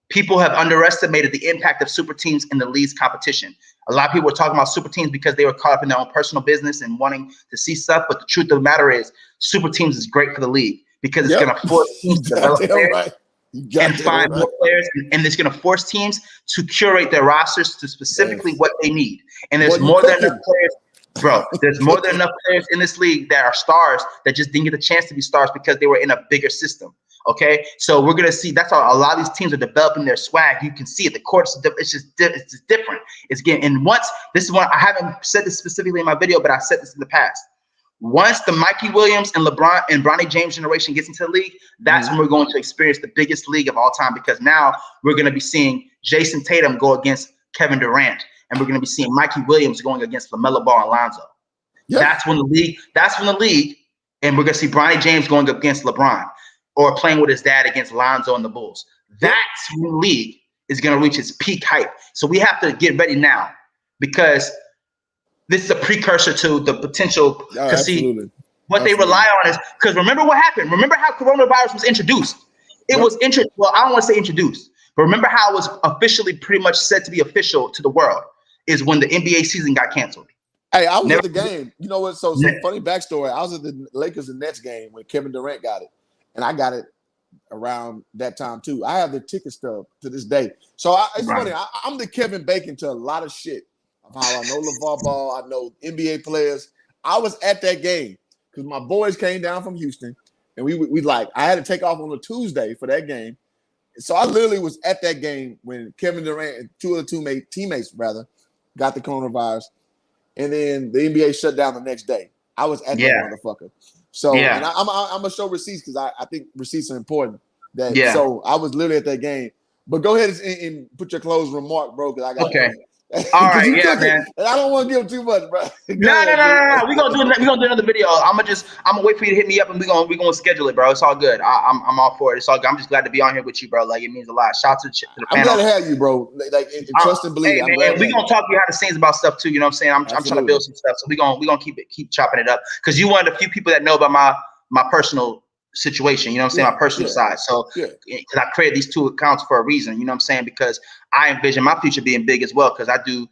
people have underestimated the impact of super teams in the league's competition. A lot of people were talking about super teams because they were caught up in their own personal business and wanting to see stuff. But the truth of the matter is, super teams is great for the league, because it's going to force teams to develop players and find more players, and it's going to force teams to curate their rosters to specifically what they need. And there's more than enough players, bro. There's more than enough players in this league that are stars that just didn't get the chance to be stars because they were in a bigger system. Okay, so we're gonna see. That's how a lot of these teams are developing their swag. You can see it. The courts, it's just different. It's getting. And once this is one, I haven't said this specifically in my video, but I said this in the past. Once the Mikey Williams and LeBron and Bronny James generation gets into the league, that's when we're going to experience the biggest league of all time, because now we're going to be seeing Jason Tatum go against Kevin Durant, and we're going to be seeing Mikey Williams going against LaMelo Ball and Lonzo. Yep. That's when the league, and we're going to see Bronny James going against LeBron, or playing with his dad against Lonzo and the Bulls. That's when the league is going to reach its peak hype. So we have to get ready now, because this is a precursor to the potential. They rely on is, because remember what happened. Remember how coronavirus was introduced. It was well, I don't want to say introduced, but remember how it was officially pretty much said to be official to the world is when the NBA season got canceled. Hey, I was at the game. You know what? So some funny backstory. I was at the Lakers and Nets game when Kevin Durant got it, and I got it around that time too. I have the ticket stub to this day. So it's funny. I'm the Kevin Bacon to a lot of shit. How I know LeVar Ball, I know NBA players. I was at that game because my boys came down from Houston, and we like I had to take off on a Tuesday for that game. So I literally was at that game when Kevin Durant and two of the teammates got the coronavirus, and then the NBA shut down the next day. I was at that motherfucker. So and I'm gonna show receipts because I think receipts are important. So I was literally at that game. But go ahead and put your closing remark, bro, because I got All right, man. And I don't want to give too much, bro. No. We're gonna do another video. I'm gonna wait for you to hit me up and we're gonna schedule it, bro. It's all good. I'm all for it. It's all good. I'm just glad to be on here with you, bro. Like it means a lot. Shout out to the panel. I'm glad to have you, bro. Like trust and believe. Hey, man, we're gonna talk behind the scenes about stuff too. You know what I'm saying? I'm trying to build some stuff. So we're gonna keep chopping it up. Because you one of the few people that know about my personal situation, you know what I'm saying, my personal side. So because I created these two accounts for a reason, you know what I'm saying, because I envision my future being big as well, because I do,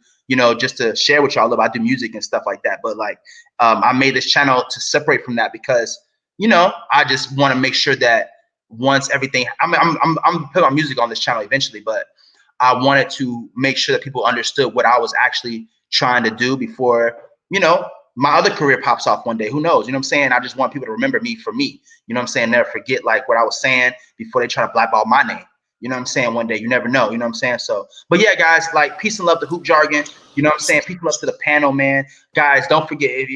just to share with y'all, I do music and stuff like that. But like I made this channel to separate from that because I just want to make sure that once everything, I'm putting my music on this channel eventually, but I wanted to make sure that people understood what I was actually trying to do before my other career pops off one day. Who knows? You know what I'm saying? I just want people to remember me for me. You know what I'm saying? Never forget like what I was saying before they try to blackball my name. You know what I'm saying? One day, you never know. You know what I'm saying? So, but yeah, guys, like peace and love to Hoop Jargon. You know what I'm saying? Peace and love to the panel, man. Guys, don't forget, if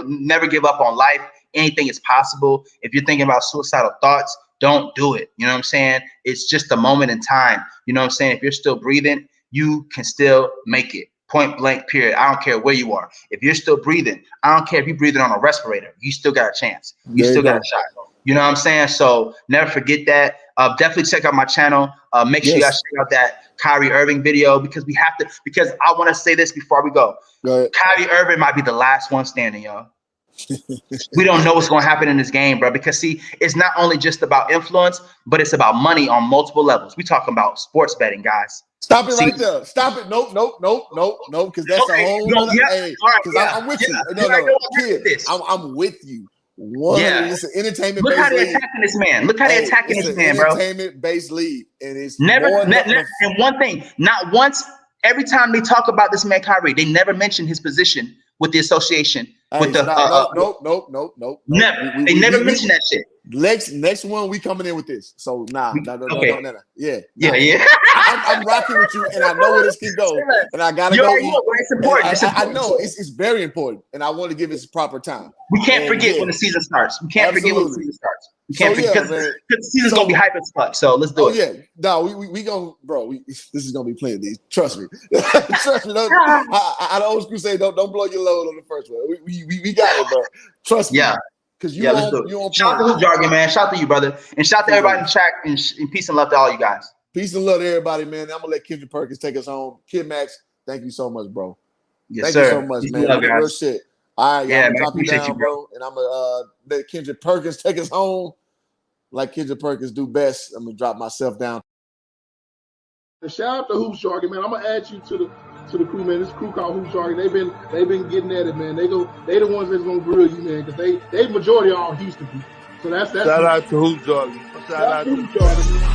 never give up on life. Anything is possible. If you're thinking about suicidal thoughts, don't do it. You know what I'm saying? It's just a moment in time. You know what I'm saying? If you're still breathing, you can still make it. Point blank, period. I don't care where you are. If you're still breathing, I don't care if you're breathing on a respirator. You still got a chance. You still got a shot. You know what I'm saying? So never forget that. Definitely check out my channel. Make sure you guys check out that Kyrie Irving video because we have to. Because I want to say this before we go. Kyrie Irving might be the last one standing, y'all. We don't know what's going to happen in this game, bro. Because see, it's not only just about influence, but it's about money on multiple levels. We talking about sports betting, guys. Stop it right there. Stop it. Nope. Because that's a whole other. I'm with you. No, kid. I'm with you. It's an entertainment. Look how they're attacking this man. Look how they're attacking this man, bro. Entertainment-based league, and it's never. And one thing, not once. Every time they talk about this man Kyrie, they never mention his position with the association. With the nope. Never. They never mention that shit. Next one, we coming in with this. So no. Yeah. I'm rocking with you, and I know where this can go, and I gotta go. It's important. I know it's very important, and I want to give it its proper time. We can't forget when the season starts. We can't forget when the season starts. We can't forget because the season's gonna be hype as fuck. So let's do it. No, we gonna, bro. This is gonna be plenty of these. Trust me. Trust me. I old school say don't blow your load on the first one. We got it, bro. Trust me. Yeah. Because you on shout out to Hoop Jargon, man. Shout out to you, brother. And shout out to everybody in the chat. And peace and love to all you guys. Peace and love to everybody, man. I'm going to let Kendrick Perkins take us home. KiddMaxx, thank you so much, bro. Yes, thank sir. you so much, man. Real shit. All right, yeah, I'm going to drop you down, bro. And I'm going to let Kendrick Perkins take us home. Like Kendrick Perkins do best, I'm going to drop myself down. And shout out to Hoop Jargon, man. I'm going to add you to the crew, man. This crew called Hoop Jargon. They've been getting at it, man. They the ones that's gonna grill you, man, because they majority are all Houston people. So that's shout out to Hoop Jargon. Shout out to Hoop Jargon.